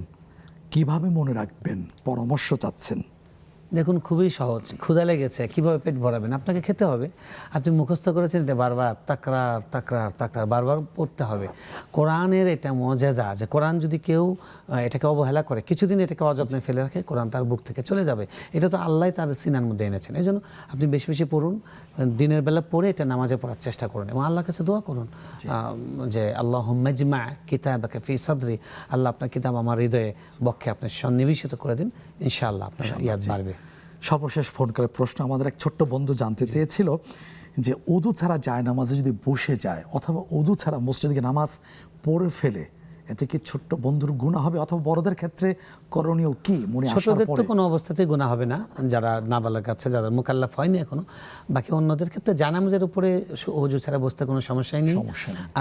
A: কিভাবে মনে রাখবেন, পরামর্শ চাচ্ছেন।
B: দেখুন, খুবই সহজ। ক্ষুধা লেগেছে, কিভাবে পেট ভরাবেন? আপনাকে খেতে হবে। আপনি মুখস্থ করেছেন, এটা বারবার তাকরার বারবার পড়তে হবে। কোরআনের এটা মজেজা যে কোরআন যদি কেউ এটাকে অবহেলা করে, কিছুদিন এটাকে অযত্নে ফেলে রাখে, কোরআন তার বুক থেকে চলে যাবে। এটা তো আল্লাহ তার সিনার মধ্যে এনেছেন। এই জন্য আপনি বেশি বেশি পড়ুন, দিনের বেলা পড়ে এটা নামাজে পড়ার চেষ্টা করুন এবং আল্লাহর কাছে দোয়া করুন যে আল্লাহুম্মা ইজমা কিতাবাকা ফি সাদরি, আল্লাহ আপনার কিতাব আমার হৃদয়ে বক্ষে আপনি সন্নিবেশিত করে দিন, ইনশাআল্লাহ আপনার ইয়াদ বাড়বে।
A: সর্বশেষ ফোন করে প্রশ্ন, আমাদের এক ছোট্ট বন্ধু জানতে চেয়েছিল যে ওযু ছাড়া যায় নামাজে যদি বসে যায়, অথবা ওযু ছাড়া মসজিদে গিয়ে নামাজ পড়ে ফেলে, এতে কি ছোট্ট বন্ধুর গুনাহ হবে, অথবা বড়দের ক্ষেত্রে করণীয় কি? মনে আসার
B: ছোটদের তো
A: পরে
B: কোনো অবস্থাতেই গুনাহ হবে না, যারা নাবালক আছে, যারা মুকাল্লাফ হয়নি এখনো। বাকি অন্যদের ক্ষেত্রে জানামাজের উপরে ওযু ছাড়া বসতে কোনো সমস্যাই নেই,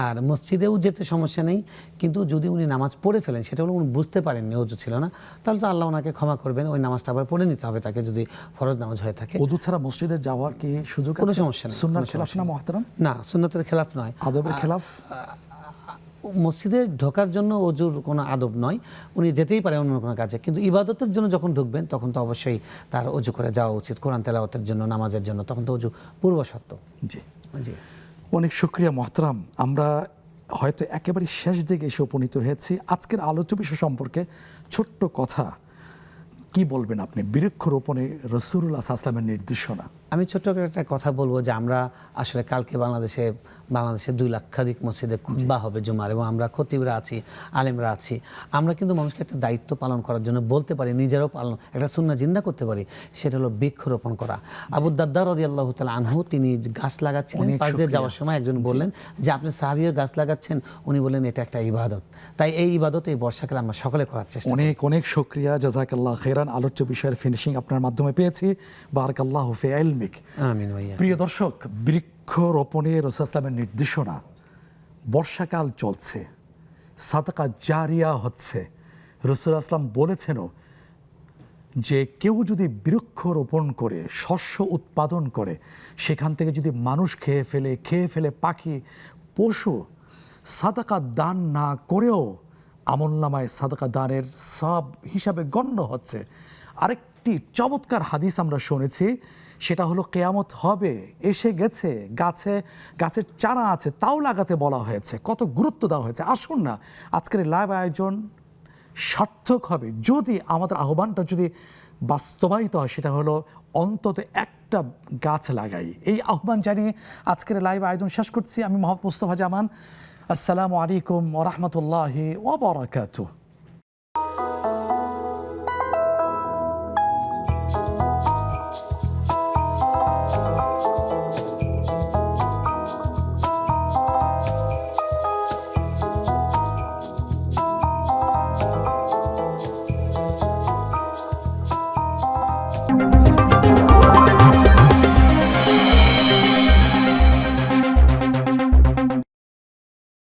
B: আর মসজিদেও যেতে সমস্যা নেই। কিন্তু যদি উনি নামাজ পড়ে ফেলেন, সেটা হলো উনি বুঝতে পারেননি, ওযু ছিল না, তাহলে তো আল্লাহ ওনাকে ক্ষমা করবেন, ওই নামাজটা আবার পড়ে নিতে হবে তাকে, যদি ফরজ নামাজ হয়ে থাকে।
A: ওযু ছাড়া মসজিদে যাওয়ার কি সুযোগ আছে?
B: কোনো সমস্যা নেই।
A: সুন্নাহর খেলাফ না মুহতারাম?
B: না, সুন্নতের খেলাফ নয়,
A: আদবের খেলাফ।
B: মসজিদে ঢোকার জন্য ওযুর কোনো আদব নয়, উনি যেতেই পারেন অন্য কোনো কাজে, কিন্তু ইবাদতের জন্য যখন ঢুকবেন তখন তো অবশ্যই তার ওযু করে যাওয়া উচিত। কোরআন তেলাওয়াতের জন্য, নামাজের জন্য, তখন তো ওযু পূর্বশর্ত।
A: জি
B: জি,
A: অনেক শুকরিয়া মুহতারাম। আমরা হয়তো একেবারে শেষ দিকে এসে উপনীত হয়েছি। আজকের আলোচ্য বিষয় সম্পর্কে ছোট্ট কথা কি বলবেন আপনি? বৃক্ষরোপণে রাসূলুল্লাহ সাল্লাল্লাহু আলাইহি ওয়াসাল্লামের নির্দেশনা।
B: আমি ছোট্ট করে একটা কথা বলবো যে আমরা আসলে কালকে বাংলাদেশে 2 লাখাধিক মসজিদে খুতবা হবে জুমার, এবং আমরা খতিবরা আছি, আলেমরা আছি। আমরা কিন্তু মানুষকে একটা দায়িত্ব পালন করার জন্য বলতে পারি, নিজেরাও পালন একটা সুন্নাহ জিন্দা করতে পারি, সেটা হলো বৃক্ষরোপণ করা। আবু দারদা রাদিয়াল্লাহু তাআলা আনহু, তিনি গাছ লাগাচ্ছিলেন, পাশ দিয়ে যাওয়ার সময় একজন বললেন যে আপনি সাহাবীও গাছ লাগাচ্ছেন, উনি বললেন এটা একটা ইবাদত। তাই এই ইবাদত এই বর্ষাকালে আমরা সকলে করার চেষ্টা করি।
A: অনেক শুকরিয়া, জাযাকাল্লাহ খাইরান। আলোচ্য বিষয়ের ফিনিশিং আপনার মাধ্যমে পেয়েছি। বারাকাল্লাহু ফি ইলমিক।
B: আমিন ভাইয়া।
A: প্রিয় দর্শক, বৃক্ষরোপণে রাসূলুল্লাহ সাল্লাল্লাহু আলাইহি ওয়াসাল্লামের নির্দেশনা। বর্ষাকাল চলছে, সাদাকা জারিয়া হচ্ছে। রাসূলুল্লাহ সাল্লাল্লাহু আলাইহি ওয়াসাল্লাম বলেছেনও যে কেউ যদি বৃক্ষরোপণ করে, শস্য উৎপাদন করে, সেখান থেকে যদি মানুষ খেয়ে ফেলে পাখি, পশু, সাদাকা দান না করেও আমলনামায় সাদাকা দানের সব হিসাবে গণ্য হচ্ছে। আরেকটি চমৎকার হাদিস আমরা শুনেছি, সেটা হলো কিয়ামত হবে, এসে গেছে, গাছের চারা আছে, তাও লাগাতে বলা হয়েছে। কত গুরুত্ব দেওয়া হয়েছে। আসুন না, আজকের লাইভ আয়োজন সার্থক হবে যদি আমাদের আহ্বানটা যদি বাস্তবায়িত হয়। সেটা হলো অন্তত একটা গাছ লাগাই, এই আহ্বান জানিয়ে আজকের লাইভ আয়োজন শেষ করছি। আমি মোহাম্মদ মুস্তফা জামান। আসসালামু আলাইকুম ওয়া রাহমাতুল্লাহি ওয়া বারাকাতুহু।